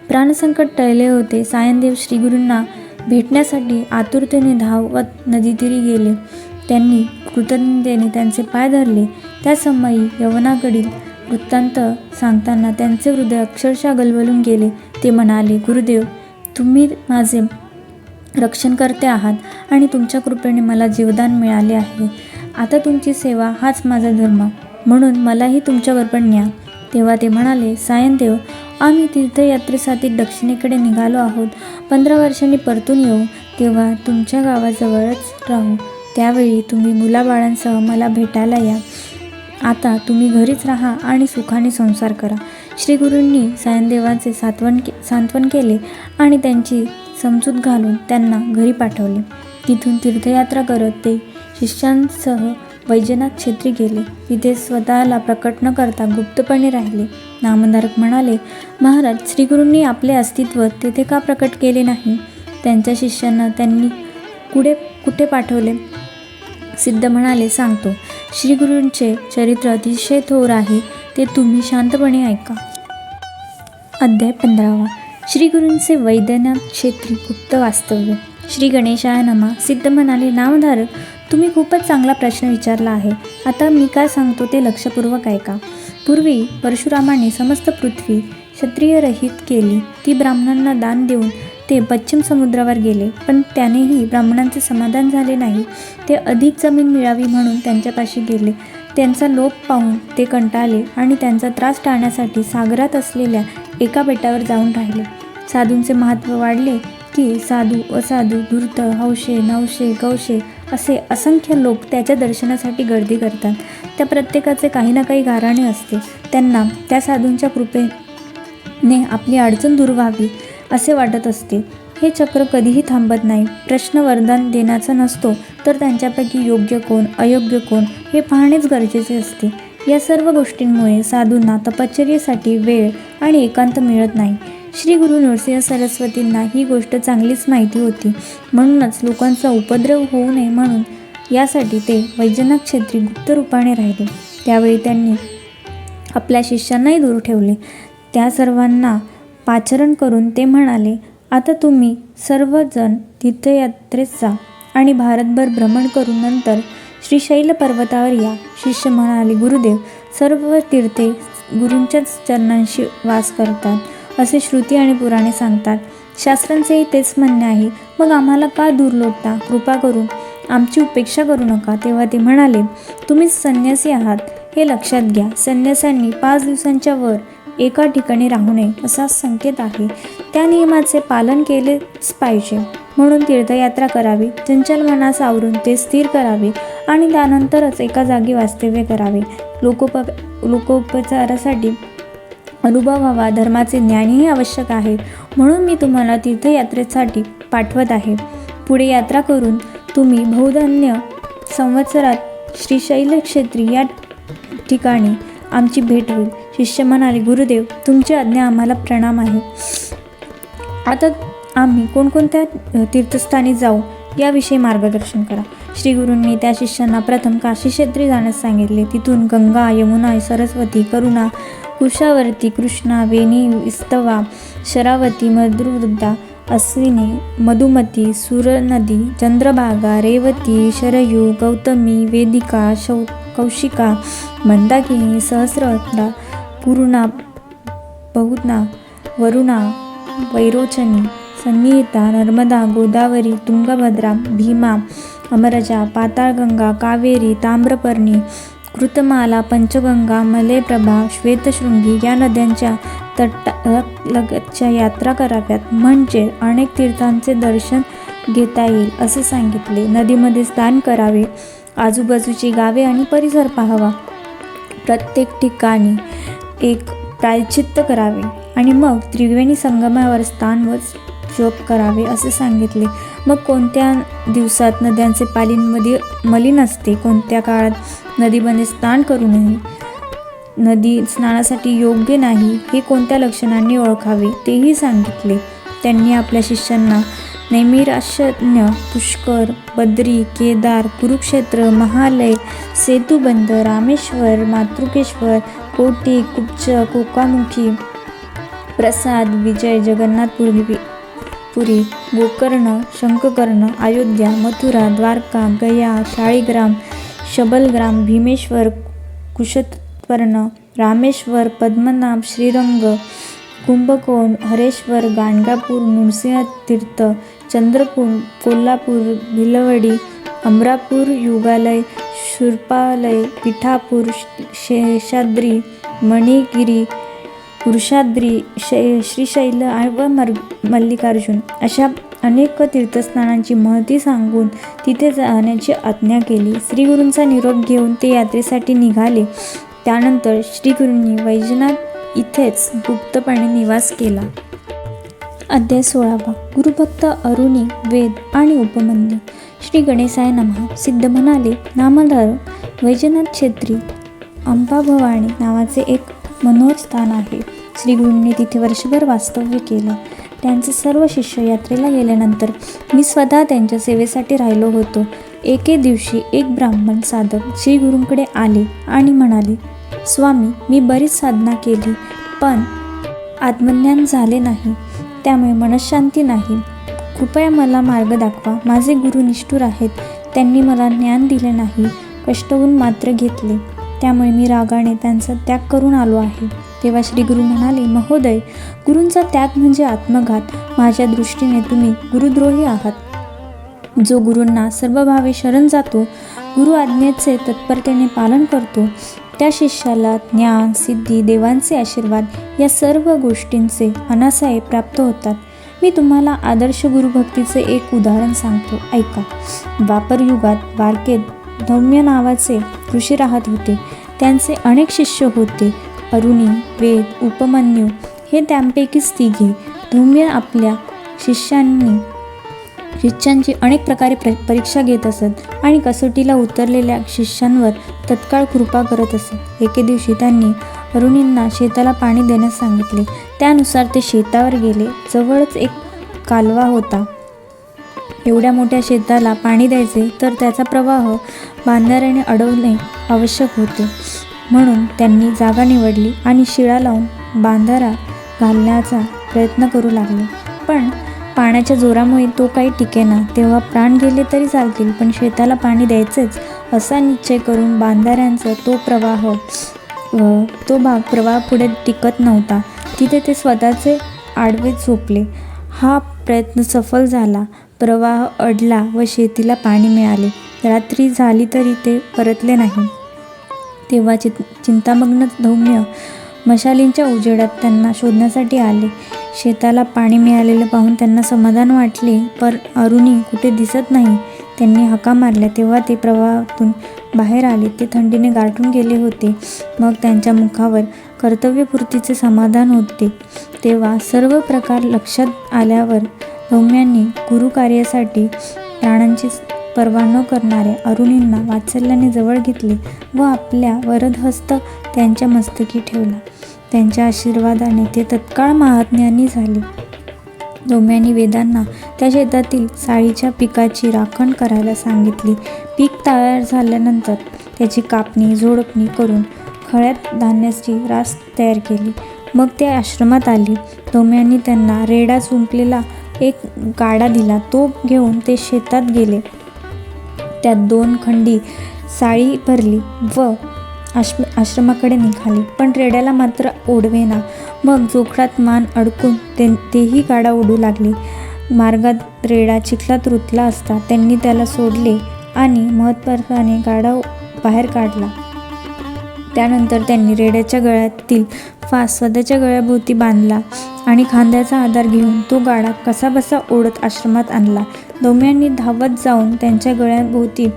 प्राणसंकट टळले होते. सायनदेव श्रीगुरूंना भेटण्यासाठी आतुरतेने धावत नदीतीरी गेले. त्यांनी कृतज्ञतेने त्यांचे पाय धरले. त्या समयी यवनाकडील वृत्तांत सांगताना त्यांचे हृदय अक्षरशः गलबलून गेले. ते म्हणाले, गुरुदेव, तुम्ही माझे रक्षणकर्ते आहात आणि तुमच्या कृपेने मला जीवदान मिळाले आहे. आता तुमची सेवा हाच माझा धर्म, म्हणून मलाही तुमच्याबरोबर न्या. तेव्हा ते म्हणाले, सायनदेव, आम्ही तीर्थयात्रेसाठी दक्षिणेकडे निघालो आहोत. 15 वर्षांनी परतून येऊ. तेव्हा तुमच्या गावाजवळच राहू. त्यावेळी तुम्ही मुलाबाळांसह मला भेटायला या. आता तुम्ही घरीच राहा आणि सुखाने संसार करा. श्रीगुरूंनी सायनदेवांचे सांत्वन केले आणि त्यांची समजूत घालून त्यांना घरी पाठवले. तिथून तीर्थयात्रा करत ते शिष्यांसह वैजनाथ क्षेत्री गेले. तिथे स्वतःला प्रकट न करता गुप्तपणे राहिले. नामधारक म्हणाले, महाराज, श्रीगुरूंनी आपले अस्तित्व तेथे का प्रकट केले नाही? त्यांच्या शिष्यांना त्यांनी कुठे पाठवले? सिद्ध म्हणाले, सांगतो. श्रीगुरूंचे चरित्र अतिशय थोर आहे. ते तुम्ही शांतपणे ऐका. अध्याय 15. श्रीगुरूंचे वैद्यनाथ क्षेत्री गुप्त वास्तव्य. श्री गणेशाय नमः. सिद्ध म्हणाले, नामधारक, तुम्ही खूपच चांगला प्रश्न विचारला आहे. आता मी काय सांगतो ते लक्षपूर्वक ऐका. पूर्वी परशुरामाने समस्त पृथ्वी क्षत्रियरहित केली. ती ब्राह्मणांना दान देऊन ते पश्चिम समुद्रावर गेले. पण त्यानेही ब्राह्मणांचे समाधान झाले नाही. ते अधिक जमीन मिळावी म्हणून त्यांच्यापाशी गेले. त्यांचा लोभ पाहून ते कंटाळले आणि त्यांचा त्रास टाळण्यासाठी सागरात असलेल्या एका बेटावर जाऊन राहिले. साधूंचे महत्त्व वाढले की साधू, असाधू, धूर्त, हौशे, नवशे, गौशे असे असंख्य लोक त्याच्या दर्शनासाठी गर्दी करतात. त्या प्रत्येकाचे काही ना काही गाऱ्हाणे असते. त्यांना त्या साधूंच्या कृपेने आपली अडचण दूर व्हावी असे वाटत असते. हे चक्र कधीही थांबत नाही. प्रश्न वरदान देण्याचा नसतो, तर त्यांच्यापैकी योग्य कोण, अयोग्य कोण हे पाहणेच गरजेचे असते. या सर्व गोष्टींमुळे साधूंना तपश्चर्येसाठी वेळ आणि एकांत मिळत नाही. श्री गुरु नरसिंह सरस्वतींना ही गोष्ट चांगलीच माहिती होती. म्हणूनच लोकांचा उपद्रव होऊ नये म्हणून यासाठी ते वैजनाथ क्षेत्री गुप्त रूपाने राहिले. त्यावेळी त्यांनी आपल्या शिष्यांनाही दूर ठेवले. त्या सर्वांना पाचारण करून ते म्हणाले, आता तुम्ही सर्वजण तीर्थयात्रेत जा आणि भारतभर भ्रमण करून नंतर श्रीशैल पर्वतावर या. शिष्य म्हणाले, गुरुदेव, सर्व तीर्थे गुरूंच्याच चरणांशी वास करतात असे श्रुती आणि पुराणे सांगतात. शास्त्रांचेही तेच म्हणणे आहे. मग आम्हाला का दूर लोटता? कृपा करून आमची उपेक्षा करू नका. तेव्हा ते म्हणाले, तुम्ही संन्यासी आहात हे लक्षात घ्या. संन्यासांनी 5 दिवसांच्या वर एका ठिकाणी राहू नये असा संकेत आहे. त्या नियमाचे पालन केलेच पाहिजे. म्हणून तीर्थयात्रा करावी, चंचल मनास आवरून ते स्थिर करावे आणि त्यानंतरच एका जागी वास्तव्य करावे. लोकोपचारासाठी अनुभव व्हावा, धर्माचे ज्ञानही आवश्यक आहे. म्हणून मी तुम्हाला तीर्थयात्रेसाठी पाठवत आहे. पुढे यात्रा करून तुम्ही बहुधान्य संवत्सरात श्रीशैल क्षेत्री या ठिकाणी आमची भेट होईल. शिष्य म्हणाले, गुरुदेव, तुमची आज्ञा आम्हाला प्रणाम आहे. आता आम्ही कोणकोणत्या तीर्थस्थानी जाऊ याविषयी मार्गदर्शन करा. श्री गुरूंनी त्या शिष्यांना प्रथम काशी क्षेत्री जाण्यास सांगितले. तिथून गंगा, यमुना, सरस्वती, करुणा, कुशावर्ती, कृष्णा, वेणी, विस्तवा, शरावती, मधुवृद्धा, अश्विनी, मधुमती, सूरनदी, चंद्रभागा, रेवती, शरयू, गौतमी, वेदिका, कौशिका, मंदाकिनी, सहस्रवत्रा, पूर्णा, बहुना, वरुणा, वैरोचनी, सन्निहिता, नर्मदा, गोदावरी, तुंगभद्रा, भीमा, अमरजा, पाताळगंगा, कावेरी, ताम्रपर्णी, कृतमाला, पंचगंगा, मलयप्रभा, श्वेतशृंगी या नद्यांच्या तटालगतच्या यात्रा कराव्यात, म्हणजे अनेक तीर्थांचे दर्शन घेता येईल असे सांगितले. नदीमध्ये स्नान करावे, आजूबाजूची गावे आणि परिसर पाहावा, प्रत्येक ठिकाणी एक प्रायश्चित्त करावे आणि मग त्रिवेणी संगमावर स्नान व जप करावे असे सांगितले. मग कोणत्या दिवसात नद्यांचे पाणी मलिन असते, कोणत्या काळात नदीमध्ये स्नान करू नये, नदी स्नानासाठी योग्य नाही हे कोणत्या लक्षणांनी ओळखावे तेही सांगितले. त्यांनी आपल्या शिष्यांना नैमिषारण्य, पुष्कर, बद्री, केदार, कुरुक्षेत्र, महालय, सेतुबंध, रामेश्वर, मातृकेश्वर, कोटी, कुब्ज, कोकामुखी, प्रसाद, विजय, जगन्नाथपुरी, गोकर्ण, शंखकर्ण, अयोध्या, मथुरा, द्वारका, गया, शाळीग्राम, शबलग्राम, भीमेश्वर, कुशतवर्ण, रामेश्वर, पद्मनाभ, श्रीरंग, कुंभकोण, हरेश्वर, गाणगापूर, नृसिंहतीर्थ, चंद्रपूर, कोल्हापूर, भिलवडी, अमरापूर, युगालय, शूर्पालय, पिठापूर, शेषाद्री, मणिगिरी, वृषाद्री, श्रीशैल व मल्लिकार्जुन अशा अनेक तीर्थस्थानांची महती सांगून तिथे जाण्याची आज्ञा केली. श्रीगुरूंचा निरोप घेऊन ते यात्रेसाठी निघाले. त्यानंतर श्रीगुरूंनी वैजनाथ इथेच गुप्तपणे निवास केला. अध्याय 16. गुरुभक्त अरुणी, वेद आणि उपमन्यू. श्री गणेशाय नमः. सिद्ध म्हणाले, नामधार वैजनाथ क्षेत्री अंबाभवानी नावाचे एक मनोहर स्थान आहे. श्रीगुरूंनी तिथे वर्षभर वास्तव्य केलं. त्यांचे सर्व शिष्य यात्रेला गेल्यानंतर मी स्वतः त्यांच्या सेवेसाठी राहिलो होतो. एके दिवशी एक ब्राह्मण साधक श्रीगुरूंकडे आले आणि म्हणाले, स्वामी, मी बरीच साधना केली पण आत्मज्ञान झाले नाही, त्यामुळे मनःशांती नाही. कृपया मला मार्ग दाखवा. माझे गुरु निष्ठुर आहेत, त्यांनी मला ज्ञान दिले नाही, कष्टवून मात्र घेतले, त्यामुळे मी रागाने त्यांचा त्याग करून आलो आहे. तेव्हा श्रीगुरू म्हणाले, महोदय, गुरूंचा त्याग म्हणजे आत्मघात. माझ्या दृष्टीने तुम्ही गुरुद्रोही आहात. जो गुरूंना सर्व भावे शरण जातो, गुरु आज्ञेचे तत्परतेने पालन करतो, त्या शिष्याला ज्ञान, सिद्धी, देवांचे आशीर्वाद या सर्व गोष्टींचे अनासाये प्राप्त होतात. मी तुम्हाला आदर्श गुरुभक्तीचे एक उदाहरण सांगतो, ऐका. द्वापर युगात द्वारकेत धौम्य नावाचे ऋषी राहत होते. त्यांचे अनेक शिष्य होते. अरुणी, वेद, उपमन्यू हे त्यांपैकीच तिघे. धौम्य आपल्या शिष्यांची अनेक प्रकारे परीक्षा घेत असत आणि कसोटीला उतरलेल्या शिष्यांवर तत्काळ कृपा करत असत. एके दिवशी त्यांनी अरुणींना शेताला पाणी देण्यास सांगितले. त्यानुसार ते शेतावर गेले. जवळच एक कालवा होता. एवढ्या मोठ्या शेताला पाणी द्यायचे तर त्याचा प्रवाह बांधाऱ्याने अडवणे आवश्यक होते. म्हणून त्यांनी जागा निवडली आणि शिळा लावून बांधारा घालण्याचा प्रयत्न करू लागले. पण पाण्याच्या जोरामुळे तो काही टिकेना. तेव्हा प्राण गेले तरी चालतील, पण शेताला पाणी द्यायचेच असा निश्चय करून बांधाऱ्यांचा तो भाग प्रवाह पुढे टिकत नव्हता. तिथे ते स्वतःचे आडवे झोपले. हा प्रयत्न सफल झाला. प्रवाह अडला व शेतीला पाणी मिळाले. रात्री झाली तरी ते परतले नाही. तेव्हा चिंतामग्न धौम्य मशालींच्या उजेडात त्यांना शोधण्यासाठी आले. शेताला पाणी मिळालेलं पाहून त्यांना समाधान वाटले, पण अरुणी कुठे दिसत नाही. त्यांनी हाका मारल्या तेव्हा ते प्रवाहातून बाहेर आले. ते थंडीने गारठून गेले होते. मग त्यांच्या मुखावर कर्तव्यपूर्तीचे समाधान होते. तेव्हा सर्व प्रकार लक्षात आल्यावर धौम्यांनी गुरुकार्यासाठी प्राणांची पर्वा न करणाऱ्या अरुणींना वात्सल्याने जवळ घेतले व आपल्या वरदहस्त त्यांच्या मस्तकी ठेवला. त्यांच्या आशीर्वादाने ते तत्काळ महाज्ञानी झाले. धौम्यांनी वेदांना त्या शेतातील साळीच्या पिकाची राखण करायला सांगितली. पीक तयार झाल्यानंतर त्याची कापणी झोडपणी करून खळ्यात धान्याची रास तयार केली. मग ते आश्रमात आले. धौम्यांनी त्यांना रेडा जुंपलेला एक गाडा दिला. तो घेऊन ते शेतात गेले. त्यात 2 खंडी साळी भरली व आश्रमाकडे निघाले. पण रेड्याला मात्र ओढवेना. मग जोखडात मान अडकून तेही गाडा ओढू लागले. मार्गात रेडा चिखलात रुतला असता त्यांनी त्याला सोडले आणि महत्त्वाने गाडा बाहेर काढला. त्यानंतर त्यांनी रेड्याच्या गळ्यातील फास स्वतःच्या गळ्याभोवती बांधला आणि खांद्याचा आधार घेऊन तो गाडा कसाबसा ओढत आश्रमात आणला. धौम्यांनी धावत जाऊन त्यांच्या गळ्याभोवती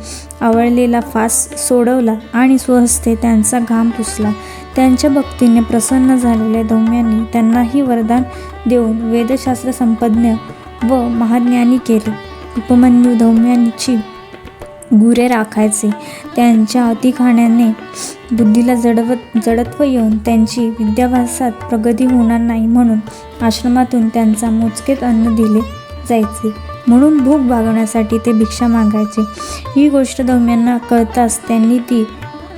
आवळलेला फास सोडवला आणि स्वहस्ते त्यांचा घाम पुसला. त्यांच्या भक्तीने प्रसन्न झालेल्या धौम्यांनी त्यांनाही वरदान देऊन वेदशास्त्र संपन्न व महाज्ञानी केले. उपमन्यू धौम्यांची गुरे राखायचे. त्यांच्या अतिखाण्याने बुद्धीला जडत्व येऊन त्यांची विद्याभ्यासात प्रगती होणार नाही म्हणून आश्रमातून त्यांचा मोजकेच अन्न दिले जायचे. म्हणून भूक भागवण्यासाठी ते भिक्षा मागायचे. ही गोष्ट धौम्यांना कळताच त्यांनी ती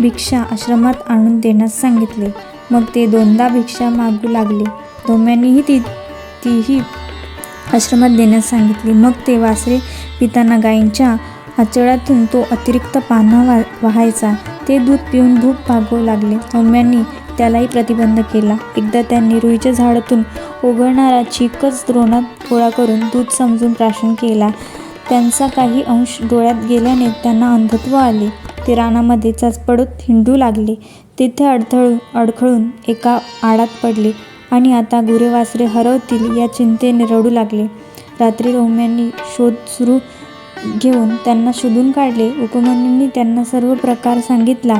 भिक्षा आश्रमात आणून देण्यास सांगितले. मग ते 2दा भिक्षा मागू लागले. धौम्यांनीही तीही आश्रमात देण्यास सांगितली. मग ते वासरे पिताना गायींच्या आचळातून तो अतिरिक्त पान्हा वाहायचा. ते दूध पिऊन भूक भागवू लागले. धौम्यांनी त्यालाही प्रतिबंध केला. एकदा त्यांनी रुईच्या झाडातून ओघळणारा चिकच द्रोणात गोळा करून दूध समजून प्राशन केला. त्यांचा काही अंश डोळ्यात गेल्याने त्यांना अंधत्व आले. ते रानामध्ये चाचपडत हिंडू लागले. तेथे अडखळून एका आडात पडले आणि आता गुरेवासरे हरवतील या चिंतेने रडू लागले. रात्री धौम्यांनी शोध सुरू घेऊन त्यांना शोधून काढले. उपमन्यूंनी त्यांना सर्व प्रकार सांगितला.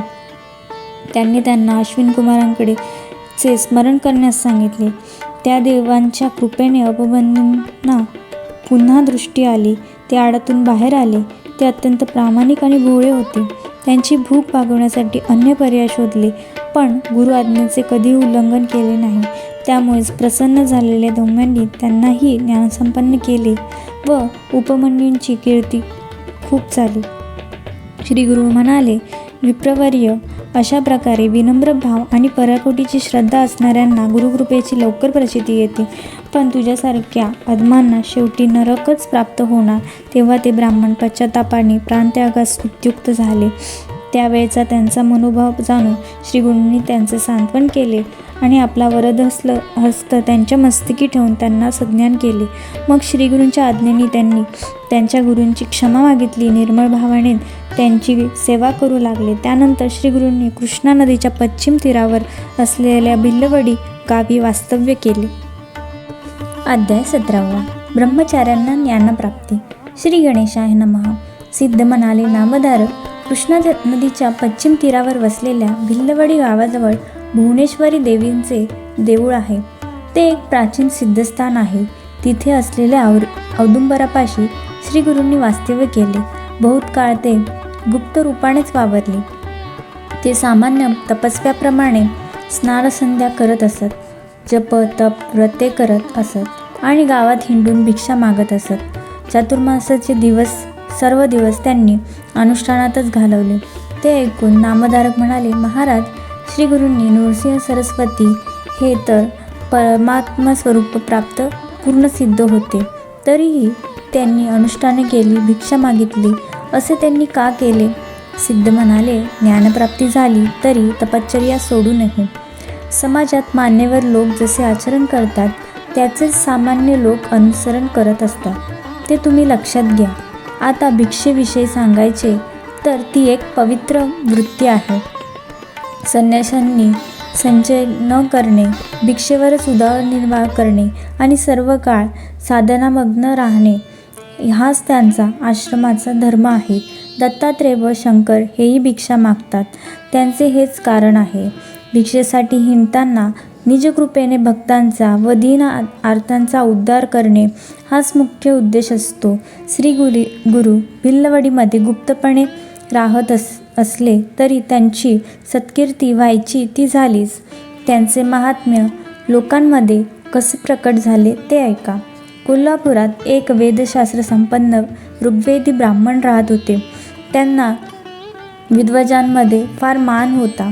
त्यांनी त्यांना अश्विन कुमारांकडे चे स्मरण करण्यास सांगितले. त्या देवांच्या कृपेने उपमन्यूंना पुन्हा दृष्टी आली. ते आडातून बाहेर आले. ते अत्यंत प्रामाणिक आणि भोळे होते. त्यांची भूक भागवण्यासाठी अन्य पर्याय शोधले, पण गुरु आज्ञेचे कधीही उल्लंघन केले नाही. त्यामुळेच प्रसन्न झालेल्या धौम्यांनी त्यांनाही ज्ञानसंपन्न केले व उपमन्यूंची कीर्ती खूप झाली. श्री गुरु म्हणाले, विप्रवर्य, अशा प्रकारे विनम्र भाव आणि पराकोटीची श्रद्धा असणाऱ्यांना गुरुकृपेची लवकर प्रचिती येते. पण तुझ्यासारख्या अधमांना शेवटी नरकच प्राप्त होणार. तेव्हा ते ब्राह्मण पश्चातापाने प्राणत्यागास उद्युक्त झाले. त्यावेळचा त्यांचा मनोभाव जाणून श्रीगुरूंनी त्यांचे सांत्वन केले आणि आपला वरदहस्त त्यांच्या मस्तकी ठेवून त्यांना संज्ञान केले. मग श्रीगुरूंच्या आज्ञेने त्यांनी त्यांच्या गुरूंची क्षमा मागितली. निर्मळ भावाने त्यांची सेवा करू लागले. त्यानंतर श्रीगुरूंनी कृष्णा नदीच्या पश्चिम तीरावर असलेल्या भिल्लवडी गावी वास्तव्य केले. अध्याय 17. ब्रह्मचार्यांना ज्ञानप्राप्ती. श्री गणेशाय नमः. सिद्ध म्हणाले, नामधारक, कृष्णा नदीच्या पश्चिम तीरावर वसलेल्या भिल्लवडी गावाजवळ भुवनेश्वरी देवींचे देऊळ आहे. ते एक प्राचीन सिद्धस्थान आहे. तिथे असलेल्या औदुंबरापाशी श्रीगुरूंनी वास्तव्य केले. बहुत काळ ते गुप्त रूपानेच वावरले. ते सामान्य तपस्व्याप्रमाणे स्नानसंध्या करत असत. जप तप व्रते करत असत आणि गावात हिंडून भिक्षा मागत असत. चातुर्मासाचे सर्व दिवस त्यांनी अनुष्ठानातच घालवले. ते ऐकून नामधारक म्हणाले, महाराज, श्रीगुरूंनी नृसिंह सरस्वती हे तर परमात्मस्वरूप प्राप्त पूर्ण सिद्ध होते, तरीही त्यांनी अनुष्ठाने केली, भिक्षा मागितली, असे त्यांनी का केले? सिद्ध म्हणाले, ज्ञानप्राप्ती झाली तरी तपश्चर्या सोडू नये. समाजात मान्यवर लोक जसे आचरण करतात त्याचेच सामान्य लोक अनुसरण करत असतात. ते तुम्ही लक्षात घ्या. आता भिक्षेविषयी सांगायचे तर ती एक पवित्र वृत्ती आहे. संन्याशांनी संचय न करणे, भिक्षेवरच उदरनिर्वाह करणे आणि सर्व काळ साधनामग्न राहणे हाच त्यांचा आश्रमाचा धर्म आहे. दत्तात्रेय व शंकर हेही भिक्षा मागतात. त्यांचे हेच कारण आहे. भिक्षेसाठी हिंडताना निजकृपेने भक्तांचा व दीन आर्तांचा उद्धार करणे हाच मुख्य उद्देश असतो. श्री गुरु भिल्लवडीमध्ये गुप्तपणे राहत असले तरी त्यांची सत्कीर्ती व्हायची ती झालीच. त्यांचे महात्म्य लोकांमध्ये कसे प्रकट झाले ते ऐका. कोल्हापुरात एक वेदशास्त्र संपन्न ऋग्वेदी ब्राह्मण राहत होते. त्यांना विद्वजांमध्ये फार मान होता,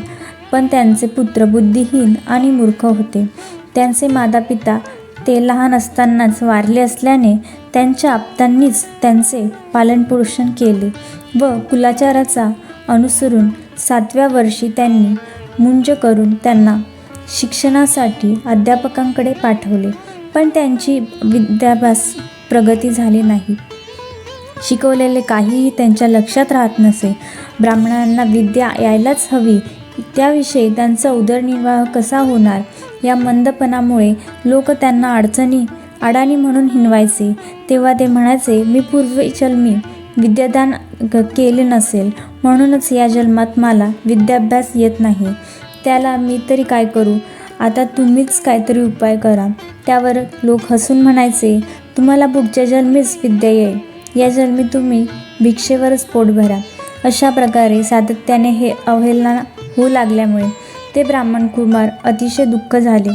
पण त्यांचे पुत्र बुद्धिहीन आणि मूर्ख होते. त्यांचे मातापिता ते लहान असतानाच वारले असल्याने त्यांच्या आप्तांनीच त्यांचे पालनपोषण केले व कुलाचाराचा अनुसरून 7व्या वर्षी त्यांनी मुंज करून त्यांना शिक्षणासाठी अध्यापकांकडे पाठवले. पण त्यांची विद्याभ्यास प्रगती झाली नाही. शिकवलेले काहीही त्यांच्या लक्षात राहत नसे. ब्राह्मणांना विद्या यायलाच हवी, त्याविषयी त्यांचा उदरनिर्वाह कसा होणार या मंदपणामुळे लोक त्यांना अडाणी म्हणून हिणवायचे. तेव्हा ते म्हणायचे, मी पूर्वजन्मी विद्यादान केले नसेल म्हणूनच या जन्मात मला विद्याभ्यास येत नाही. त्याला मी तरी काय करू? आता तुम्हीच काहीतरी उपाय करा. त्यावर लोक हसून म्हणायचे, तुम्हाला पुढच्या जन्मीच विद्या येईल, या जन्मी तुम्ही भिक्षेवरच पोट भरा. अशा प्रकारे सातत्याने हे अवहेलना होऊ लागल्यामुळे ते ब्राह्मण कुमार अतिशय दुःख झाले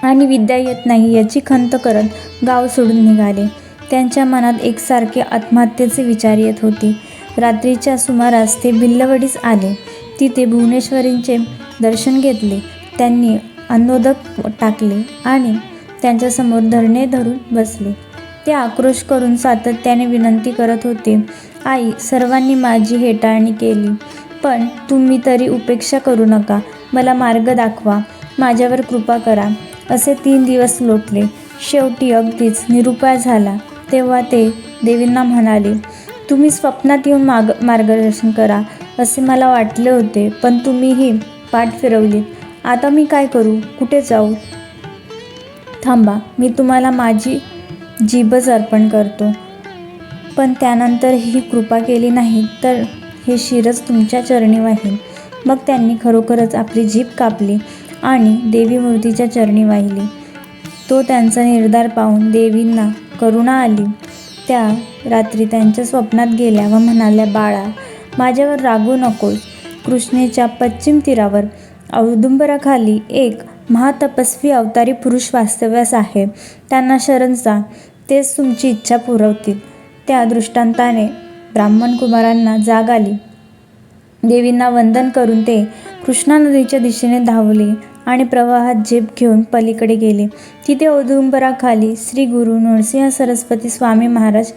आणि विद्या येत नाही याची खंत करत गाव सोडून निघाले. त्यांच्या मनात एकसारखे आत्महत्येचे विचार येत होते. रात्रीच्या सुमारास ते भिल्लवडीस आले. तिथे भुवनेश्वरींचे दर्शन घेतले. त्यांनी अन्नोदक टाकले आणि त्यांच्यासमोर धरणे धरून बसले. ते आक्रोश करून सातत्याने विनंती करत होते, आई, सर्वांनी माझी हेटाळणी केली, पण तुम्ही तरी उपेक्षा करू नका. मला मार्ग दाखवा, माझ्यावर कृपा करा. असे 3 दिवस लोटले. शेवटी अगदीच निरुपाय झाला. तेव्हा ते देवींना म्हणाले, तुम्ही स्वप्नात येऊन मार्गदर्शन करा असे मला वाटले होते, पण तुम्हीही पाठ फिरवलीत. आता मी काय करू? कुठे जाऊ? थांबा, मी तुम्हाला माझी जीभच अर्पण करतो. पण त्यानंतरही कृपा केली नाही तर हे शिरच तुमच्या चरणी वाहील. मग त्यांनी खरोखरच आपली जीभ कापली आणि देवी मूर्तीच्या चरणी वाहिली. तो त्यांचा निर्धार पाहून देवींना करुणा आली. त्या रात्री त्यांच्या स्वप्नात गेल्या व म्हणाल्या, बाळा, माझ्यावर रागवू नकोस. कृष्णेच्या पश्चिम तीरावर औदुंबराखाली एक महातपस्वी अवतारी पुरुष वास्तव्यास आहे. त्यांना शरण जा, तेच तुमची इच्छा पुरवतील. त्या दृष्टांताने ब्राह्मण कुमारांना जाग आली. देवींना वंदन करून ते कृष्णा नदीच्या दिशेने धावले आणि प्रवाहात जीभ घेऊन पलीकडे गेले. तिथे औदुंबराखाली श्री गुरु नृसिंह सरस्वती स्वामी महाराज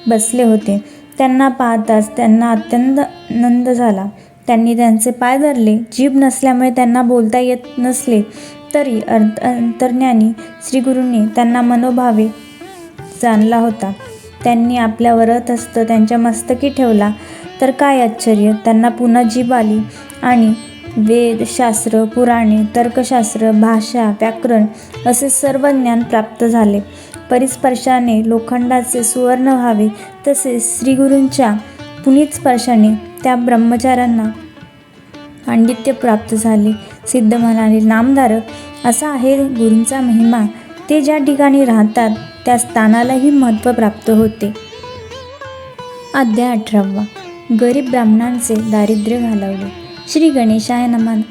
बसले होते. त्यांना पाहताच त्यांना अत्यंत आनंद झाला. त्यांनी त्यांचे पाय धरले. जीभ नसल्यामुळे त्यांना बोलता येत नसले तरी अंतर्ज्ञानी श्रीगुरूंनी त्यांना मनोभावे जाणला होता. त्यांनी आपला वरदहस्त त्यांच्या मस्तकी ठेवला तर काय आश्चर्य, त्यांना पुन्हा जीभ आली आणि वेद, शास्त्र, पुराणे, तर्कशास्त्र, भाषा, व्याकरण असे सर्व ज्ञान प्राप्त झाले. परिस्पर्शाने लोखंडाचे सुवर्ण व्हावे तसे श्रीगुरूंच्या पुनीत स्पर्शाने त्या ब्रह्मचाऱ्यांना पांडित्य प्राप्त झाले. सिद्ध म्हणाले, नामधारक असा आहे गुरूंचा महिमा. ते ज्या ठिकाणी राहतात त्या स्थानालाही महत्त्व प्राप्त होते. अध्याय 18. गरीब ब्राह्मणांचे दारिद्र्य घालवले. श्री गणेशाय नमः.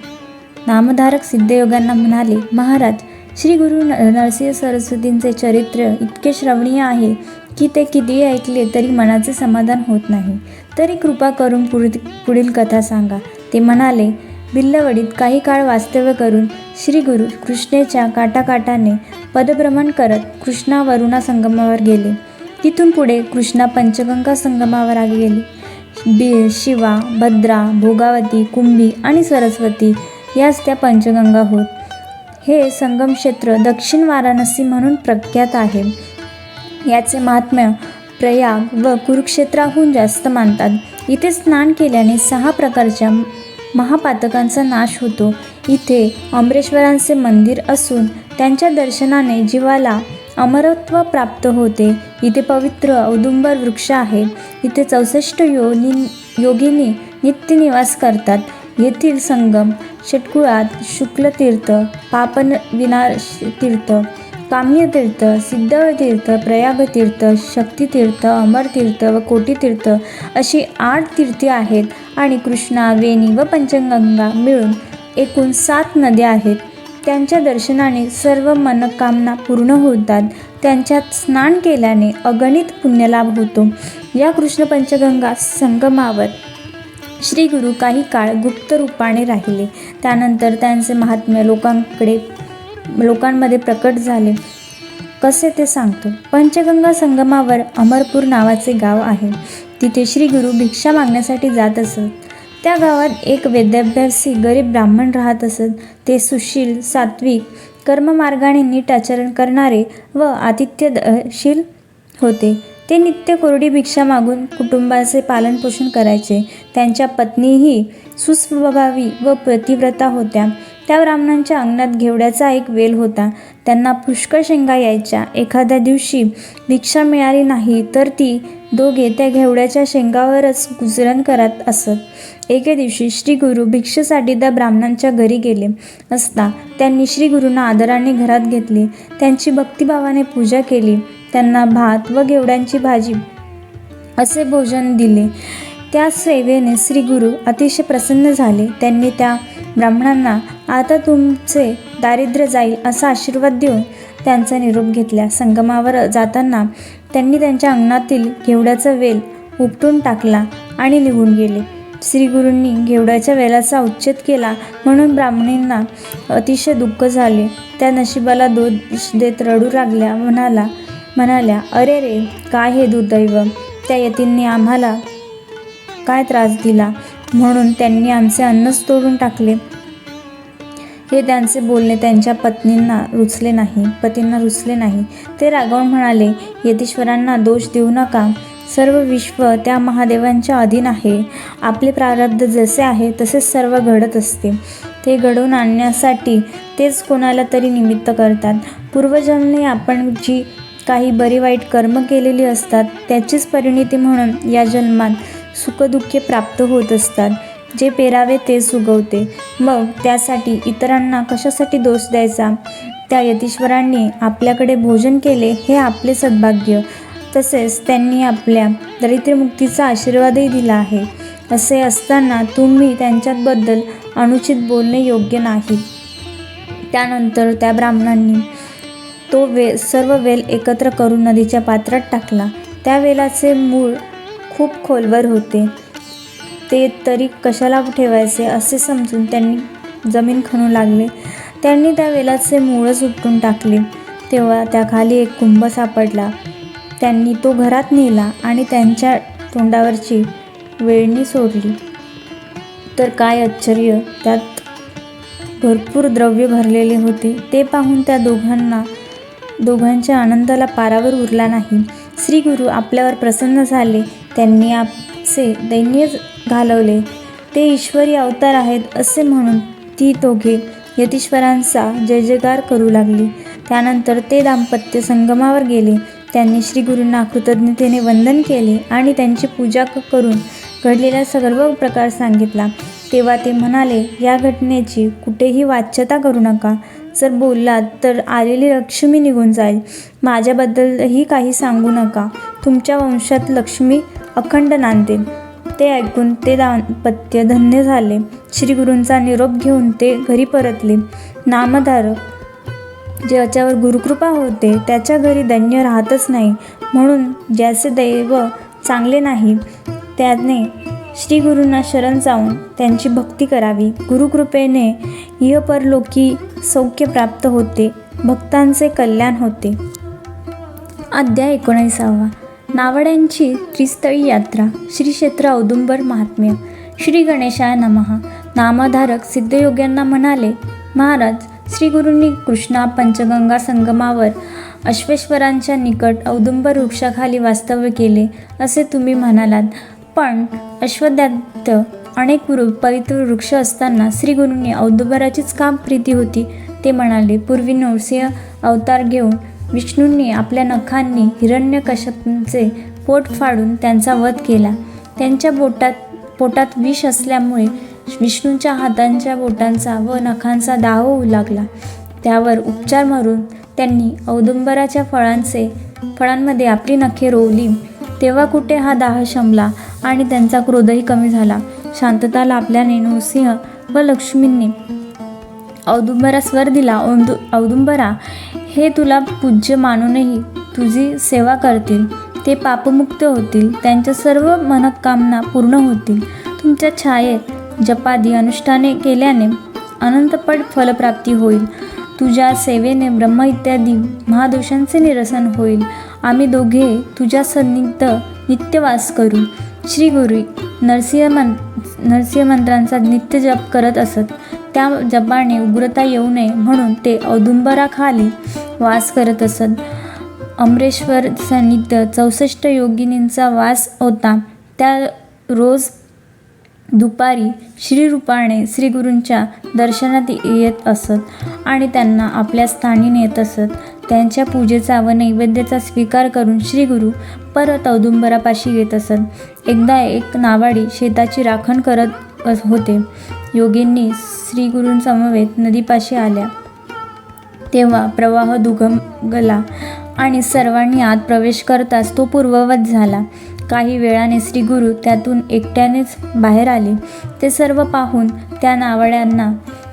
नामधारक सिद्धयोगांना म्हणाले, महाराज, श्री गुरु नरसिंह सरस्वतींचे चरित्र इतके श्रवणीय आहे की ते कितीही ऐकले तरी मनाचे समाधान होत नाही. तरी कृपा करून पुढील कथा सांगा. ते म्हणाले, भिल्लवडीत काही काळ वास्तव्य करून श्री गुरु कृष्णेच्या काठाकाठाने पदभ्रमण करत कृष्णा वरुणा संगमावर गेले. तिथून पुढे कृष्णा पंचगंगा संगमावर गेले. शिवा, भद्रा, भोगावती, कुंभी आणि सरस्वती याच त्या पंचगंगा होत. हे संगम क्षेत्र दक्षिण वाराणसी म्हणून प्रख्यात आहे. याचे महात्म्य प्रयाग व कुरुक्षेत्राहून जास्त मानतात. इथे स्नान केल्याने 6 प्रकारच्या महापातकांचा नाश होतो. इथे अमरेश्वरांचे मंदिर असून त्यांच्या दर्शनाने जीवाला अमरत्व प्राप्त होते. इथे पवित्र औदुंबर वृक्ष आहे. इथे 64 योगिनी नित्य निवास करतात. येथील संगम षटकुळात शुक्लतीर्थ, पापविनाशतीर्थ, काम्यतीर्थ, सिद्धतीर्थ, प्रयागतीर्थ, शक्तितीर्थ, अमरतीर्थ व कोटीतीर्थ अशी 8 तीर्थे आहेत आणि कृष्णा, वेणी व पंचगंगा मिळून एकूण 7 नद्या आहेत. त्यांच्या दर्शनाने सर्व मनोकामना पूर्ण होतात. त्यांच्यात स्नान केल्याने अगणित पुण्यलाभ होतो. या कृष्ण पंचगंगा संगमावर श्री गुरु काही काळ गुप्त रूपाने राहिले. त्यानंतर त्यांचे महात्म्य लोकांमध्ये प्रकट झाले. कसे ते सांगतो. पंचगंगा संगमावर अमरपूर नावाचे गाव आहे. तिथे श्री गुरु भिक्षा मागण्यासाठी जात असत. त्या गावात एक वेदाभ्यासी गरीब ब्राह्मण राहत असत. ते सुशील, सात्विक, कर्ममार्गाने नीट आचरण करणारे व आतिथ्यशील होते. ते नित्य कोरडी भिक्षा मागून कुटुंबाचे पालनपोषण करायचे. त्यांच्या पत्नीही सुस्वभावी व पतिव्रता होत्या. त्या ब्राह्मणांच्या अंगणात घेवड्याचा एक वेल होता. त्यांना पुष्कळ शेंगा यायच्या. एखाद्या दिवशी भिक्षा मिळाली नाही तर ती दोघे त्या घेवड्याच्या शेंगावरच गुजरण करत असत. एके दिवशी श्री गुरु भिक्षेसाठी त्या ब्राह्मणांच्या घरी गेले असता त्यांनी श्री गुरूंना आदराने घरात घेतले. त्यांची भक्तिभावाने पूजा केली. त्यांना भात व घेवड्यांची भाजी असे भोजन दिले. त्या सेवेने श्री गुरु अतिशय प्रसन्न झाले. त्यांनी त्या ब्राह्मणांना आता तुमचे दारिद्र्य जाईल असा आशीर्वाद देऊन त्यांचा निरोप घेतला. संगमावर जाताना त्यांनी त्यांच्या अंगणातील घेवड्याचा वेल उपटून टाकला आणि निघून गेले. श्री गुरूंनी घेवड्याच्या वेलाचा उच्छेद केला म्हणून ब्राह्मणींना अतिशय दुःख झाले. त्या नशिबाला दोष देत रडू लागल्या. म्हणाल्या, अरे रे, काय हे दुर्दैव! त्या यतींनी आम्हाला काय त्रास दिला म्हणून त्यांनी आमचे अन्नच तोडून टाकले. हे त्यांचे बोलणे त्यांच्या पतींना रुचले नाही. ते रागावून म्हणाले, यतीश्वरांना दोष देऊ नका. सर्व विश्व त्या महादेवांच्या अधीन आहे. आपले प्रारब्ध जसे आहे तसेच सर्व घडत असते. ते घडवून आणण्यासाठी तेच कोणाला तरी निमित्त करतात. पूर्वजन्मी आपण जी काही बरी वाईट कर्म केलेली असतात त्याचीच परिणिती म्हणून या जन्मात सुखदुःखे प्राप्त होत असतात. जे पेरावे तेच उगवते. मग त्यासाठी इतरांना कशासाठी दोष द्यायचा? त्या यतीश्वरांनी आपल्याकडे भोजन केले हे आपले सद्भाग्य. तसेच त्यांनी आपल्या दारिद्र्यमुक्तीचा आशीर्वादही दिला आहे. असे असताना तुम्ही त्यांच्याबद्दल अनुचित बोलणे योग्य नाही. त्यानंतर त्या ब्राह्मणांनी तो सर्व वेल एकत्र करून नदीच्या पात्रात टाकला. त्या वेलाचे मूळ खूप खोलवर होते. ते तरी कशाला ठेवायचे असे समजून त्यांनी जमीन खणू लागले. त्यांनी त्या वेलाचे मूळच उपटून टाकले. तेव्हा त्याखाली एक कुंभ सापडला. त्यांनी तो घरात नेला आणि त्यांच्या तोंडावरची वेळणी सोडली तर काय आश्चर्य! त्यात भरपूर द्रव्य भरलेले होते. ते पाहून त्या दोघांच्या आनंदाला पारावर उरला नाही. श्री गुरु आपल्यावर प्रसन्न झाले. त्यांनी आपचे दैन्य घालवले. ते ईश्वरी अवतार आहेत असे म्हणून ती दोघे यतीश्वरांचा जयजयकार करू लागली. त्यानंतर ते दाम्पत्य संगमावर गेले. त्यांनी श्री गुरूंना कृतज्ञतेने वंदन केले आणि त्यांची पूजा करून घडलेला सर्व प्रकार सांगितला. तेव्हा ते म्हणाले, या घटनेची कुठेही वाच्यता करू नका. जर बोललात तर आलेली लक्ष्मी निघून जाईल. माझ्याबद्दलही काही सांगू नका. तुमच्या वंशात लक्ष्मी अखंड नांदेल. ते ऐकून ते दाम्पत्य धन्य झाले. श्री गुरूंचा निरोप घेऊन ते घरी परतले. नामधारक ज्याच्यावर गुरुकृपा होते त्याच्या घरी दैन्य राहतच नाही. म्हणून ज्याचे दैव चांगले नाही त्याने श्री गुरूंना शरण जाऊन त्यांची भक्ती करावी. गुरुकृपेने इहपरलोकी सौख्य प्राप्त होते. भक्तांचे कल्याण होते. अध्याय 19. नावड्यांची त्रिस्थळी यात्रा. श्री क्षेत्र औदुंबर महात्म्य. श्री गणेशाय नमः. नामधारक सिद्धयोग्यांना म्हणाले, महाराज, श्री गुरूंनी कृष्णा पंचगंगा संगमावर अश्वेश्वरांच्या निकट औदुंबर वृक्षाखाली वास्तव्य केले असे तुम्ही म्हणालात. पण अश्वत्थात अनेक पवित्र वृक्ष असताना श्री गुरूंनी औदुंबराचीच का प्रीती होती? ते म्हणाले, पूर्वी नरसिंह अवतार घेऊन विष्णूंनी आपल्या नखांनी हिरण्यकश्यपाचे पोट फाडून त्यांचा वध केला. त्यांच्या पोटात विष असल्यामुळे विष्णूंच्या हातांच्या बोटांचा व नखांचा दाह होऊ लागला. त्यावर उपचार मारून त्यांनी औदुंबराच्या फळांमध्ये आपली नखे रोवली. तेव्हा कुठे हा दाह शमला आणि त्यांचा क्रोधही कमी झाला. शांतता लाभल्याने नृसिंह व लक्ष्मींनी औदुंबरास स्वर दिला, औदुंबरा, हे तुला पूज्य मानूनही तुझी सेवा करतील ते पापमुक्त होतील, त्यांच्या सर्व मनोकामना पूर्ण होतील. तुमच्या छायेत जपादी अनुष्ठाने केल्याने अनंतपट फलप्राप्ती होईल. तुझ्या सेवेने ब्रह्म इत्यादी महादोषांचे निरसन होईल. आम्ही दोघे तुझ्या सन्निध नित्यवास करू. श्री गुरु नरसिंह मंत्रांचा नित्य जप करत असत. त्या जपाने उग्रता येऊ नये म्हणून ते औदुंबराखाली वास करत असत. अमरेश्वर सन्निध 64 योगिनींचा वास होता. त्या रोज दुपारी श्रीरूपाने श्रीगुरूंच्या दर्शनात येत असत आणि त्यांना आपल्या स्थानी नेत असत. त्यांच्या पूजेचा व नैवेद्याचा स्वीकार करून श्रीगुरू परत औदुंबरापाशी येत असत. एकदा एक नावाडी शेताची राखण करत होते. योगींनी श्रीगुरूंसमवेत नदीपाशी आल्या. तेव्हा प्रवाह दुमगला आणि सर्वांनी आत प्रवेश करताच तो पूर्ववत झाला. काही वेळाने श्रीगुरू त्यातून एकट्यानेच बाहेर आले. ते सर्व पाहून त्या नावाड्यांना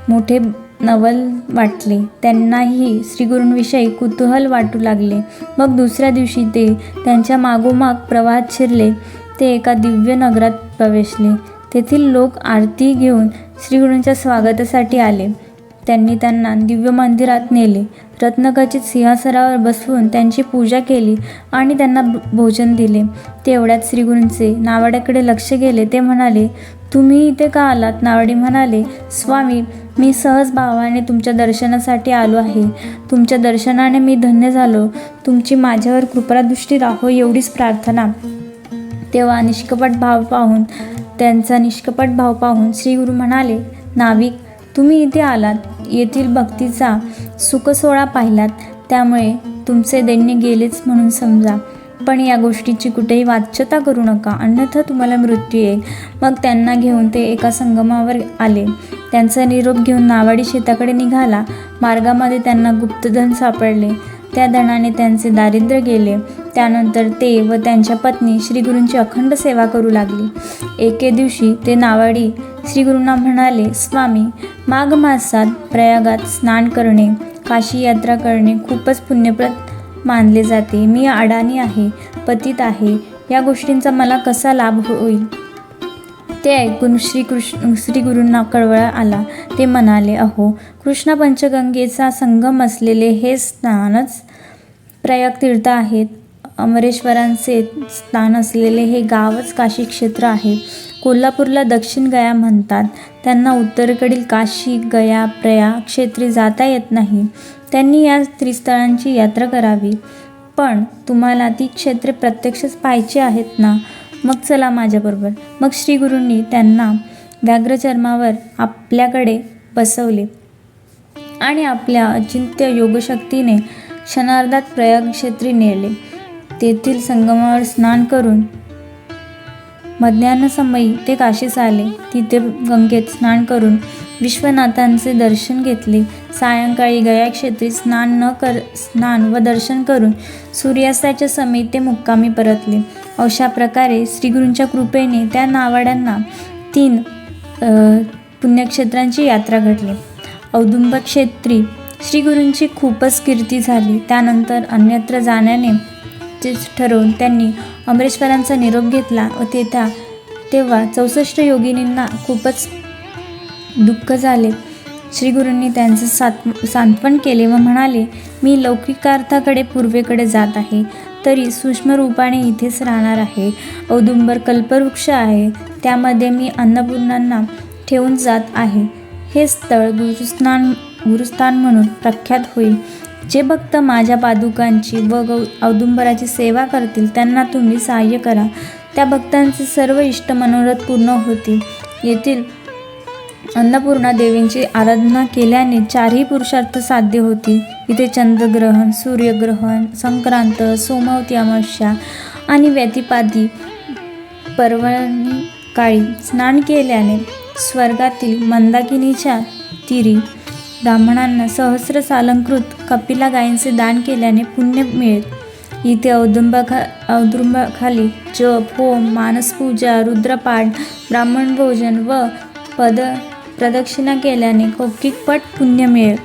मोठे नवल वाटले. त्यांनाही श्रीगुरूंविषयी कुतूहल वाटू लागले. मग दुसऱ्या दिवशी ते त्यांच्या मागोमाग प्रवाहात शिरले. ते एका दिव्य नगरात प्रवेशले. तेथील लोक आरती घेऊन श्रीगुरूंच्या स्वागतासाठी आले. त्यांनी त्यांना दिव्य मंदिरात नेले. रत्नखचित सिंहासनावर बसवून त्यांची पूजा केली आणि त्यांना भोजन दिले. तेवढ्यात श्रीगुरूंचे नावाड्याकडे लक्ष गेले. ते म्हणाले, तुम्ही इथे का आलात? नावाडी म्हणाले, स्वामी, मी सहज भावाने तुमच्या दर्शनासाठी आलो आहे. तुमच्या दर्शनाने मी धन्य झालो. तुमची माझ्यावर कृपादृष्टी राहो एवढीच प्रार्थना. तेव्हा त्यांचा निष्कपट भाव पाहून श्रीगुरू म्हणाले, नाविक, तुम्ही इथे आलात, येथील भक्तीचा सुखसोहळा पाहिलात, त्यामुळे तुमचे दैन्य गेलेच म्हणून समजा. पण या गोष्टीची कुठेही वाच्यता करू नका, अन्यथा तुम्हाला मृत्यू येईल. मग त्यांना घेऊन ते एका संगमावर आले. त्यांचा निरोप घेऊन नावाडी शेताकडे निघाला. मार्गामध्ये त्यांना गुप्तधन सापडले. त्या धनाने त्यांचे दारिद्र्य गेले. त्यानंतर ते व त्यांच्या पत्नी श्रीगुरूंची अखंड सेवा करू लागली. एके दिवशी ते नावाडी श्रीगुरूंना म्हणाले, स्वामी, माघ मासात प्रयागात स्नान करणे, काशी यात्रा करणे खूपच पुण्यप्रद मानले जाते. मी अडाणी आहे, पतित आहे, या गोष्टींचा मला कसा लाभ होईल? ते ऐकून श्रीगुरूंना कळवळा आला. ते म्हणाले, अहो, कृष्ण पंचगंगेचा संगम असलेले हे स्थानच प्रयाग तीर्थ आहेत. अमरेश्वरांचे स्थान असलेले हे गावच काशी क्षेत्र आहे. कोल्हापूरला दक्षिण गया म्हणतात. त्यांना उत्तरेकडील काशी, गया, प्रयाग क्षेत्री जाता येत नाही. त्यांनी या त्रिस्थळांची यात्रा करावी. पण तुम्हाला ती क्षेत्रे प्रत्यक्षच पाहायची आहेत ना? मग चला माझ्याबरोबर. मग श्रीगुरूंनी त्यांना व्याघ्रचर्मावर आपल्याकडे बसवले आणि आपल्या अचिंत्य योगशक्तीने क्षणार्धात प्रयाग क्षेत्री नेले. तेथील संगमावर स्नान करून मध्यान्हसमयी ते काशीस आले. तिथे गंगेत स्नान करून विश्वनाथांचे दर्शन घेतले. सायंकाळी गयाक्षेत्री स्नान व दर्शन करून सूर्यास्ताच्या समयी ते मुक्कामी परतले. अशा प्रकारे श्रीगुरूंच्या कृपेने त्या नावाड्यांना 3 पुण्यक्षेत्रांची यात्रा घडली. औदुंब क्षेत्री श्रीगुरूंची खूपच कीर्ती झाली. त्यानंतर अन्यत्र जाण्याने तेच ठरवून त्यांनी अमरेश्वरांचा निरोप घेतला व तेव्हा 64 योगिनींना खूपच दुःख झाले. श्रीगुरूंनी त्यांचे सांत्वन केले व म्हणाले, मी लौकिकार्थाकडे पूर्वेकडे जात आहे, तरी सूक्ष्म रूपाने इथेच राहणार आहे. औदुंबर कल्पवृक्ष आहे, त्यामध्ये मी अन्नपूर्णांना ठेवून जात आहे. हे स्थळ गुरुस्थान म्हणून प्रख्यात होईल. जे भक्त माझ्या पादुकांची व औदुंबराची सेवा करतील त्यांना तुम्ही सहाय्य करा. त्या भक्तांचे सर्व इष्ट मनोरथ पूर्ण होतील. येथील अन्नपूर्णा देवींची आराधना केल्याने 4ही पुरुषार्थ साध्य होतील. इथे चंद्रग्रहण, सूर्यग्रहण, संक्रांत, सोमवती अमावस्या आणि व्यतिपाती पर्वणी काळी स्नान केल्याने स्वर्गातील मंदाकिनीच्या तीरी ब्राह्मणांना सहस्र सालंकृत कपिला गायींचे दान केल्याने पुण्य मिळेल. इथे औदुंबाखाली जप, होम, मानसपूजा, रुद्रपाठ, ब्राह्मण भोजन व प्रदक्षिणा केल्याने कौतिकपट पुण्य मिळेल.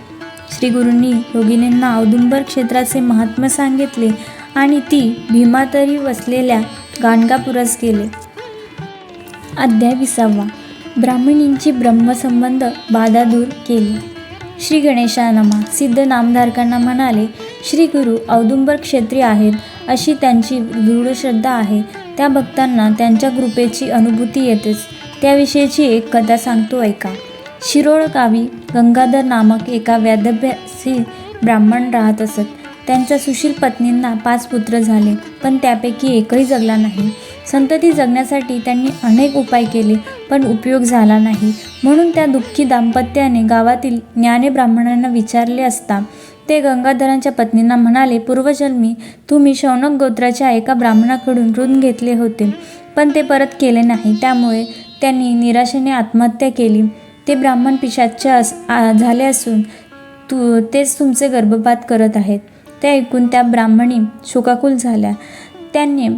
श्री गुरूंनी योगिनींना औदुंबर क्षेत्राचे महात्म्य सांगितले आणि ती भीमातरी वसलेल्या गाणगापुरास गेले. अध्याय 20. ब्राह्मणींची ब्रह्मसंबंध बाधा दूर केली. श्री गणेशाय नमः. सिद्ध नामधारकांना म्हणाले, श्री गुरु औदुंबर क्षेत्री आहेत अशी त्यांची दृढ श्रद्धा आहे. त्या भक्तांना त्यांच्या कृपेची अनुभूती येतेच. त्याविषयीची एक कथा सांगतो, ऐका. शिरोळ गावी गंगाधर नामक एका वेदाभ्यासी ब्राह्मण राहत असत. त्यांच्या सुशील पत्नींना 5 पुत्र झाले, पण त्यापैकी एकही जगला नाही. संतती जगण्यासाठी त्यांनी अनेक उपाय केले, पण उपयोग झाला नाही. म्हणून त्या दुःखी दाम्पत्याने गावातील ज्ञानी ब्राह्मणांना विचारले असता ते गंगाधरांच्या पत्नींना म्हणाले, पूर्वजन्मी तुम्ही शौनक गोत्राच्या एका ब्राह्मणाकडून ऋण घेतले होते, पण ते परत केले नाही. त्यामुळे त्यांनी निराशेने आत्महत्या केली. ते ब्राह्मण पिशाच्य झाले असून तेच तुमचे गर्भपात करत आहेत. ते ऐकून त्या ब्राह्मणी शोकाकुल झाल्या. त्यांनी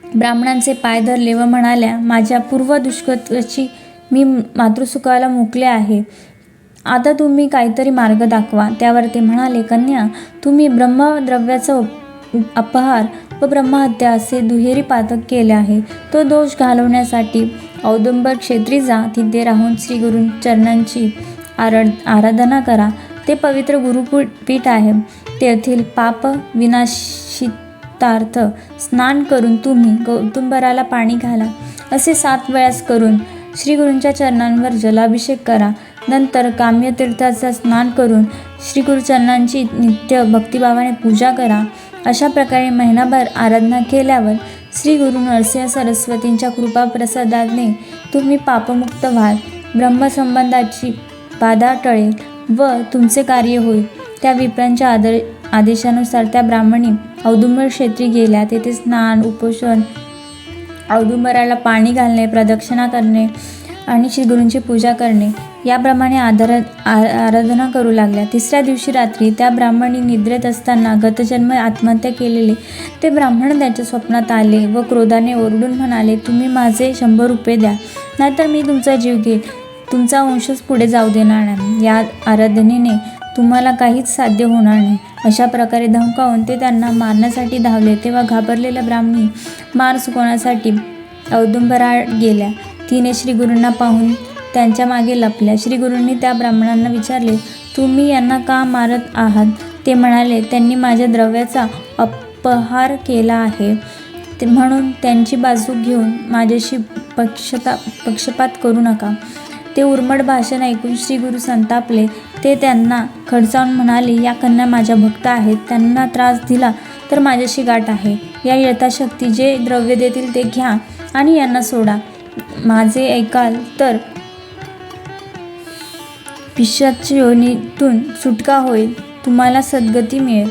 ब्राह्मणांचे पाय धरले व म्हणाल्या, माझ्या पूर्व दुष्कृत्याची मी मातृसुखाला मुकले आहे. आता तुम्ही काहीतरी मार्ग दाखवा. त्यावर ते म्हणाले, कन्या, तुम्ही ब्रह्मद्रव्याचा अपहार व ब्रह्महत्या असे दुहेरी पातक केले आहे. तो दोष घालवण्यासाठी औदुंबर क्षेत्री जा. तिथे राहून श्री गुरुचरणांची आराधना करा. ते पवित्र गुरुपीठ आहे. तेथील पाप विनाशितार्थ स्नान करून तुम्ही गौतुंबराला पाणी घाला. असे 7 वेळास करून श्री गुरूंच्या चरणांवर जलाभिषेक करा. नंतर काम्यतीर्थाचा स्नान करून श्री गुरुचरणांची नित्य भक्तिभावाने पूजा करा. अशा प्रकारे महिनाभर आराधना केल्यावर श्री गुरु नरसिंह सरस्वतींच्या कृपाप्रसादाने तुम्ही पापमुक्त व्हाल. ब्रह्मसंबंधाची बाधा टळेल व तुमचे कार्य होईल. त्या विप्रांच्या आदेशानुसार त्या ब्राह्मणी औदुंबर क्षेत्री गेल्या. तेथे स्नान, उपोषण, औदुंबराला पाणी घालणे, प्रदक्षिणा करणे आणि श्री गुरूंची पूजा करणे याप्रमाणे आराधना करू लागल्या. 3ऱ्या दिवशी रात्री त्या ब्राह्मणी निद्रेत असताना गतजन्म आत्महत्या केलेले ते ब्राह्मण त्यांच्या स्वप्नात आले व क्रोधाने ओरडून म्हणाले, तुम्ही माझे 100 रुपये द्या, नाहीतर मी तुमचा जीव घेईन. तुमचा वंशच पुढे जाऊ देणार नाही. या आराधनेने तुम्हाला काहीच साध्य होणार नाही. अशा प्रकारे धमकावून ते त्यांना मारण्यासाठी धावले. तेव्हा घाबरलेल्या ब्राह्मणी मार चुकवण्यासाठी औदुंबरात गेल्या. तिने श्री गुरूंना पाहून त्यांच्या मागे लपल्या. श्री गुरूंनी त्या ब्राह्मणांना विचारले, तुम्ही यांना का मारत आहात? ते म्हणाले, त्यांनी माझ्या द्रव्याचा अपहार केला आहे, म्हणून त्यांची बाजू घेऊन माझ्याशी पक्षपात करू नका. ते उर्मट भाषण ऐकून श्री गुरु संतापले. ते त्यांना खडसावून म्हणाले, या कन्या माझ्या भक्त आहेत. त्यांना त्रास दिला तर माझ्याशी गाठ आहे. या यथाशक्ती जे द्रव्य देतील ते घ्या आणि यांना सोडा. माझे ऐकाल तर पिशाच्य योनीतून सुटका होईल, तुम्हाला सद्गती मिळेल.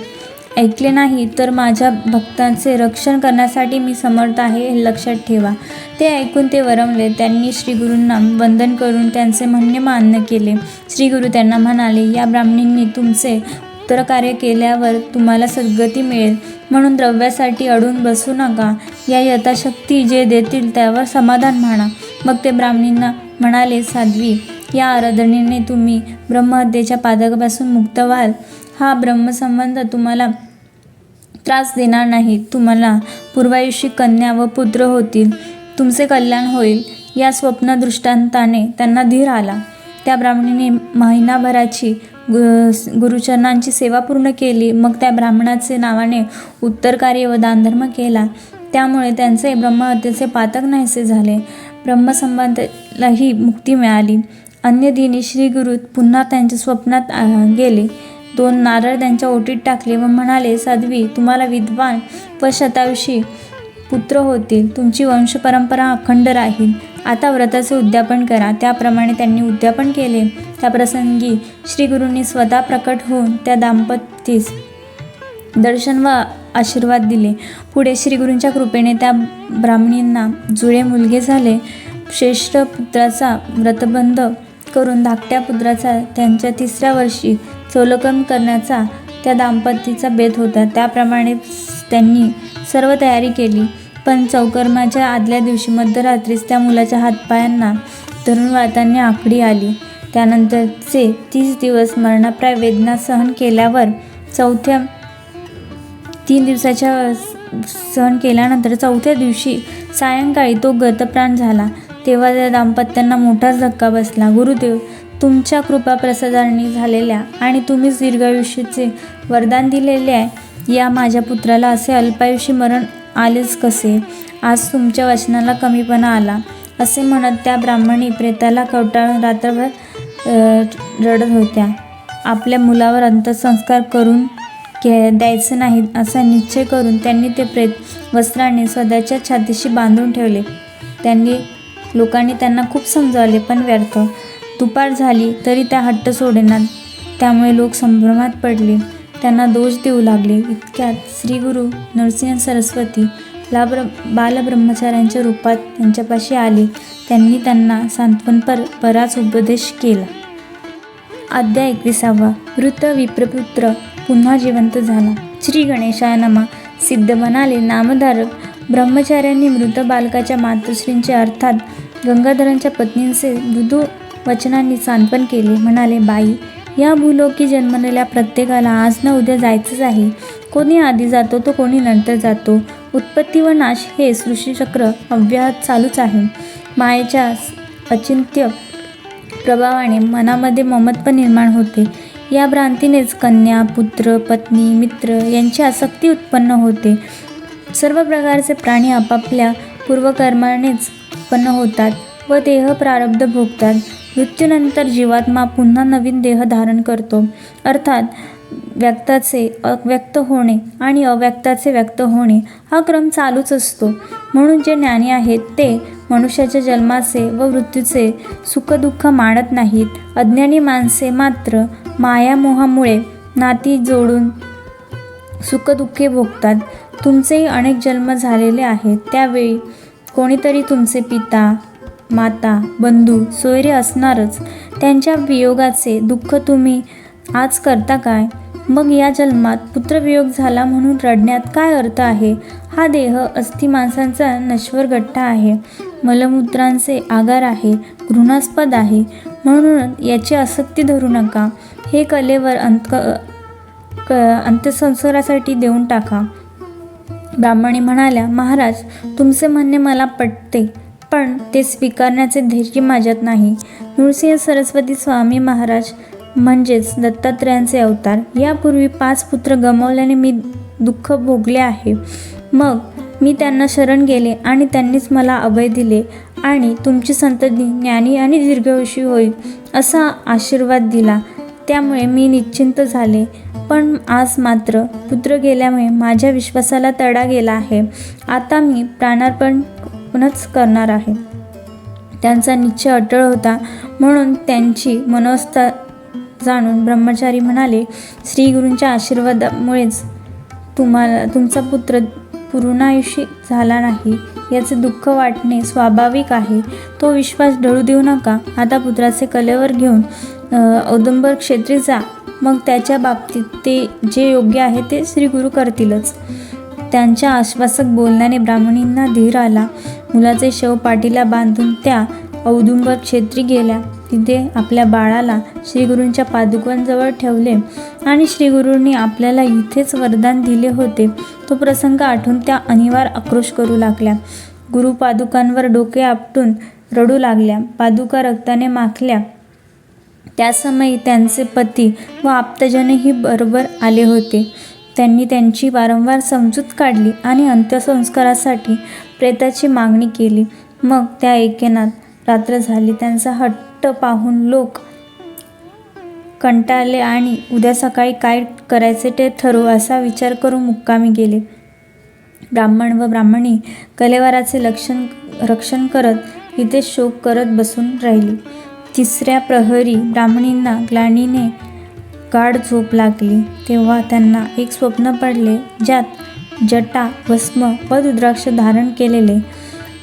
ऐकले नाही तर माझ्या भक्तांचे रक्षण करण्यासाठी मी समर्थ आहे, हे लक्षात ठेवा. ते ऐकून ते वरमले. त्यांनी श्री गुरूंना वंदन करून त्यांचे म्हणणे मान्य केले. श्री गुरु त्यांना म्हणाले, या ब्राह्मणींनी तुमचे उत्तरकार्य केल्यावर तुम्हाला सद्गती मिळेल, म्हणून द्रव्यासाठी अडून बसू नका. या यथाशक्ती जे देतील त्यावर समाधान माना. मग ते ब्राह्मणींना म्हणाले, साध्वी, या आराधनेने तुम्ही ब्रह्महत्येच्या पातकापासून मुक्त व्हाल. हा ब्रह्मसंबंध तुम्हाला त्रास देणार नाही. तुम्हाला पूर्वायुषी कन्या व पुत्र होतील. तुमचे कल्याण होईल. या स्वप्न दृष्टांताने त्यांना धीर आला. त्या ब्राह्मणीने महिनाभराची गुरुचरणांची सेवा पूर्ण केली. मग त्या ब्राह्मणाचे नावाने उत्तरकार्य व दानधर्म केला. त्यामुळे त्यांचे ब्रह्महत्येचे पातक नाहीसे झाले. ब्रह्मसंबंधालाही मुक्ती मिळाली. अन्य दिनी श्री गुरु पुन्हा त्यांच्या स्वप्नात गेले. 2 नारळ त्यांच्या ओटीत टाकले व म्हणाले, साध्वी, तुम्हाला विद्वान व शतायुषी पुत्र होतील. तुमची वंशपरंपरा अखंड राहील. आता व्रताचे उद्यापन करा. त्याप्रमाणे त्यांनी उद्यापन केले. त्या प्रसंगी श्री गुरूंनी स्वतः प्रकट होऊन त्या दाम्पत्यास दर्शन व आशीर्वाद दिले. पुढे श्री गुरूंच्या कृपेने त्या ब्राह्मणींना जुळे मुलगे झाले श्रेष्ठपुत्राचा व्रतबंध करून धाकट्या पुत्राचा त्यांच्या 3ऱ्या वर्षी चौलकन करण्याचा त्या दाम्पतीचा बेत होता. त्याप्रमाणे त्यांनी सर्व तयारी केली. पण चौकर्माच्या आदल्या दिवशी मध्यरात्रीच त्या मुलाच्या हातपायांना धरून वाळताना आकडी आली. त्यानंतरचे 30 दिवस मरणाप्राय वेदना सहन केल्यावर 3 दिवसाच्या सहन केल्यानंतर 4थ्या दिवशी सायंकाळी तो गतप्राण झाला. तेव्हा त्या दाम्पत्यांना मोठाच धक्का बसला. गुरुदेव, तुमच्या कृपाप्रसादाने झालेल्या आणि तुम्हीच दीर्घायुष्याचे वरदान दिलेले आहे, या माझ्या पुत्राला असे अल्पायुषी मरण आलेच कसे? आज तुमच्या वचनाला कमीपणा आला, असे म्हणत त्या ब्राह्मणी प्रेताला कवटाळून रात्रभर रडत होत्या. आपल्या मुलावर अंत्यसंस्कार करून द्यायचे नाहीत असा निश्चय करून त्यांनी ते प्रेत वस्त्राने स्वतःच्या छातीशी बांधून ठेवले. लोकांनी त्यांना खूप समजावले, पण व्यर्थ. दुपार झाली तरी त्या हट्ट सोडेनात. त्यामुळे लोक संभ्रमात पडले, त्यांना दोष देऊ लागले. इतक्यात श्री गुरु नरसिंह सरस्वती बालब्रह्मचार्यांच्या रूपात त्यांच्यापाशी आले. त्यांनी त्यांना सांत्वनपर बराच उपदेश केला. अध्याय 21. मृत विप्रपुत्र पुन्हा जिवंत झाला. श्री गणेशाय नमः. सिद्ध म्हणाले, नामधारक ब्रह्मचार्यांनी मृत बालकाच्या मातोश्रींचे अर्थात गंगाधरांच्या पत्नींचे मृदू वचनांनी सांत्वन केले. म्हणाले, बाई, या भूलोकी जन्मलेल्या प्रत्येकाला आज ना उद्या जायचंच आहे. कोणी आधी जातो तो कोणी नंतर जातो. उत्पत्ती व नाश हे सृष्टीचक्र अव्याहत चालूच आहे. मायेच्या अचिंत्य प्रभावाने मनामध्ये ममत्व निर्माण होते. या भ्रांतीनेच कन्या, पुत्र, पत्नी, मित्र यांची आसक्ती उत्पन्न होते. सर्व प्रकारचे प्राणी आपापल्या पूर्वकर्मानेच उत्पन्न होतात व देह प्रारब्ध भोगतात. मृत्यूनंतर जीवात्मा पुन्हा नवीन देह धारण करतो. अर्थात व्यक्ताचे अव्यक्त होणे आणि अव्यक्ताचे व्यक्त होणे हा क्रम चालूच असतो. म्हणून जे ज्ञानी आहेत ते मनुष्याच्या जन्माचे व मृत्यूचे सुखदुःख मानत नाहीत. अज्ञानी माणसे मात्र मायामोहामुळे नाती जोडून सुखदुःखे भोगतात. तुमचेही अनेक जन्म झालेले आहेत. त्यावेळी कोणीतरी तुमचे पिता, माता, बंधू, सोयरे असणारच. त्यांच्या वियोगाचे दुःख तुम्ही आज करता काय? मग या जन्मात पुत्रवियोग झाला म्हणून रडण्यात काय अर्थ आहे? हा देह अस्थी मांसांचा नश्वर गठ्ठा आहे. मलमूत्रांचे आगार आहे, घृणास्पद आहे. म्हणून याची आसक्ती धरू नका. हे कलेवर अंत्यसंस्कारासाठी देऊन टाका. ब्राह्मणी म्हणाल्या, महाराज, तुमचे म्हणणे मला पटते, पण ते स्वीकारण्याचे धैर्य माझ्यात नाही. नृसिंह सरस्वती स्वामी महाराज म्हणजेच दत्तात्रयांचे अवतार. यापूर्वी 5 पुत्र गमावल्याने मी दुःख भोगले आहे. मग मी त्यांना शरण गेले आणि त्यांनीच मला अभय दिले आणि तुमची संतती ज्ञानी आणि दीर्घायुषी होईल असा आशीर्वाद दिला. त्यामुळे मी निश्चिंत झाले. पण आज मात्र पुत्र गेल्यामुळे माझ्या विश्वासाला तडा गेला आहे. आता मी प्राणार्पणच करणार आहे. त्यांचा निश्चय अटळ होता. म्हणून त्यांची मनोवस्था जाणून ब्रह्मचारी म्हणाले, श्री गुरूंच्या आशीर्वादामुळेच तुमचा पुत्र पूर्णायुषी झाला नाही याचे दुःख वाटणे स्वाभाविक आहे. तो विश्वास ढळू देऊ नका. आता पुत्राचे कलेवर घेऊन औदुंबर क्षेत्री जा. मग त्याच्या बाबतीत ते जे योग्य आहे ते श्री गुरु करतीलच. त्यांच्या आश्वासक बोलण्याने ब्राह्मणींना धीर आला. मुलाचे शव पाठीला बांधून त्या औदुंबर क्षेत्री गेल्या. तिथे आपल्या बाळाला श्रीगुरूंच्या पादुकांजवळ ठेवले आणि श्रीगुरूंनी आपल्याला इथेच वरदान दिले होते तो प्रसंग आठवून त्या अनिवार्य आक्रोश करू लागल्या. गुरु पादुकांवर डोके आपटून रडू लागल्या. पादुका रक्ताने माखल्या. त्या समयी त्यांचे पती व आप्तजनही बरोबर आले होते. त्यांनी त्यांची वारंवार समजूत काढली आणि अंत्यसंस्कारासाठी प्रेताची मागणी केली. मग त्या ऐकेनात रात्र झाली. त्यांचा हट्ट पाहून लोक कंटाळले आणि उद्या सकाळी काय करायचे ते ठरवू असा विचार करून मुक्कामी गेले. ब्राह्मण व ब्राह्मणी कलेवराचे रक्षण करत इथे शोक करत बसून राहिली. 3ऱ्या प्रहरी ब्राह्मणींना ग्लानीने गाढ झोप लागली. तेव्हा त्यांना एक स्वप्न पडले, ज्यात जटा, भस्म व रुद्राक्ष धारण केलेले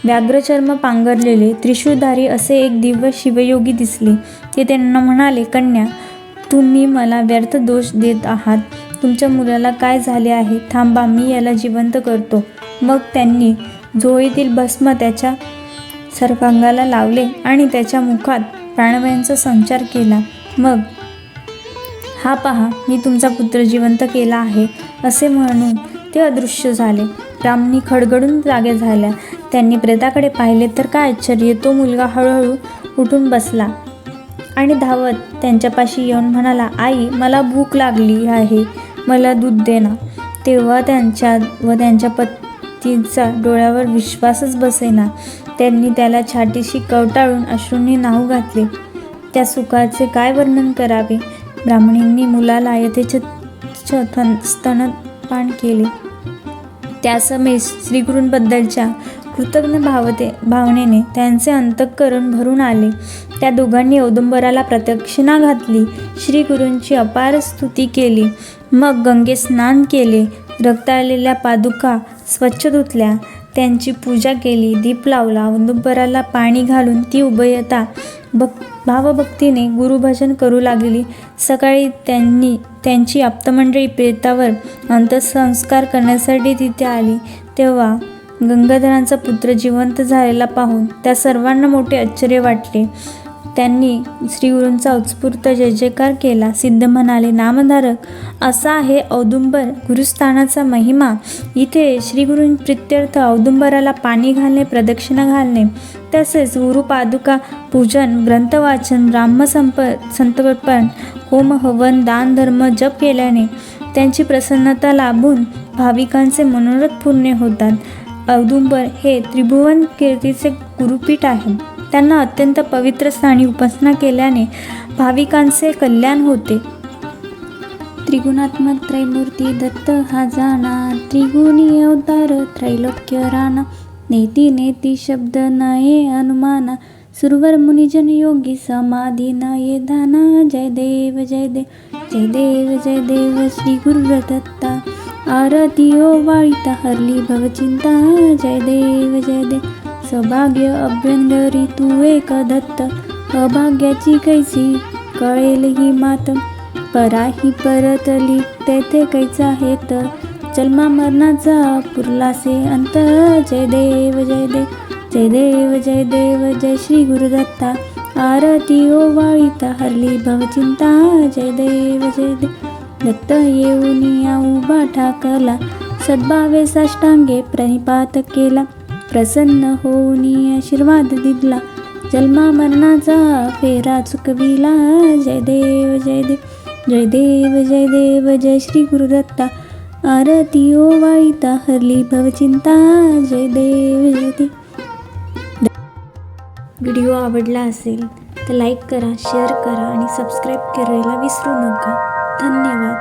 व्याघ्रचर्म पांघरलेले त्रिशूळधारी असे एक दिव्य शिवयोगी दिसले. ते त्यांना म्हणाले, कन्या, तुम्ही मला व्यर्थ दोष देत आहात. तुमच्या मुलाला काय झाले आहे? थांबा, मी याला जिवंत करतो. मग त्यांनी झोळीतील भस्म त्याच्या सर्वांगाला लावले आणि त्याच्या मुखात प्राणवायूंचा संचार केला. मग हा पहा, मी तुमचा पुत्र जिवंत केला आहे असे म्हणून ते अदृश्य झाले. ब्राह्मणी खडखडून जाग्या झाल्या. त्यांनी प्रेताकडे पाहिले तर काय आश्चर्य! तो मुलगा हळूहळू उठून बसला आणि धावत त्यांच्यापाशी येऊन म्हणाला, आई, मला भूक लागली आहे, मला दूध दे ना. तेव्हा त्यांच्या व त्यांच्या पतीचा डोळ्यावर विश्वासच बसेना. त्यांनी त्याला छातीशी कवटाळून अश्रूंनी न्हाऊ घातले. त्या सुखाचे काय वर्णन करावे! ब्राह्मणींनी मुलाला यथेच्छ स्तनपान केले. त्यासमयी श्रीगुरूंबद्दलच्या कृतज्ञ भावनेने त्यांचे अंतःकरण भरून आले. त्या दोघांनी औदुंबराला प्रदक्षिणा घातली, श्रीगुरूंची अपार स्तुती केली. मग गंगेत स्नान केले, रक्ताळलेल्या पादुका स्वच्छ धुतल्या, त्यांची पूजा केली, दीप लावला. औदुंबराला पाणी घालून ती उभयता भावभक्तीने गुरुभजन करू लागली. सकाळी त्यांची आप्तमंडळी प्रेतावर अंत्यसंस्कार करण्यासाठी तिथे आली. तेव्हा गंगाधरांचा पुत्र जिवंत झालेला पाहून त्या सर्वांना मोठे आश्चर्य वाटले. त्यांनी श्रीगुरूंचा उत्स्फूर्त जय जयकार केला. सिद्ध म्हणाले, नामधारक, असा आहे औदुंबर गुरुस्थानाचा महिमा. इथे श्रीगुरूंप्रित्यर्थ औदुंबराला पाणी घालणे, प्रदक्षिणा घालणे, तसेच गुरुपादुका पूजन, ग्रंथवाचन, संतर्पण, होम हवन, दान धर्म, जप केल्याने त्यांची प्रसन्नता लाभून भाविकांचे मनोरथ पूर्ण होतात. औदुंबर हे त्रिभुवन कीर्तीचे गुरुपीठ आहे. त्यांना अत्यंत पवित्र स्थानी उपासना केल्याने भाविकांचे कल्याण होते. त्रिगुणात्मक त्रैमूर्ती दत्त हा जाणा, त्रिगुणी अवतार त्रैलोक्य राणा, नेती नेती शब्द नये अनुमाना, सुरवर मुनिजन योगी समाधी नये धाना. जय देव जय देव जय देव जय देव श्री गुरुदत्ता, आरती ओवाळीता हरली भवचिंता. जय देव जय देव सौभाग्य अभ्यंतरी तू एक दत्त, अभाग्याची कैसी कळेल ही मात, पराही परतली तेथे कैचा हेत, जन्मा मरणाचा पुरलासे अंत. जय देव जय देव जय देव जय देव जय श्री गुरुदत्ता, आरती ओवाळीता हरली भवचिंता. जय देव जय देव दत्त येऊनिया उभा ठाकला, सद्भावे साष्टांगे प्रणिपात केला, प्रसन्न होऊनी आशीर्वाद दिला, जन्मा मरणाचा फेरा चुकविला. जय देव जय देव जय देव जय देव जय श्री गुरुदत्ता, आरती ओवाळीता हरली भवचिंता. जय देव जय देव. व्हिडिओ आवडला असेल तर लाईक करा, शेअर करा आणि सबस्क्राईब करायला विसरू नका. धन्यवाद.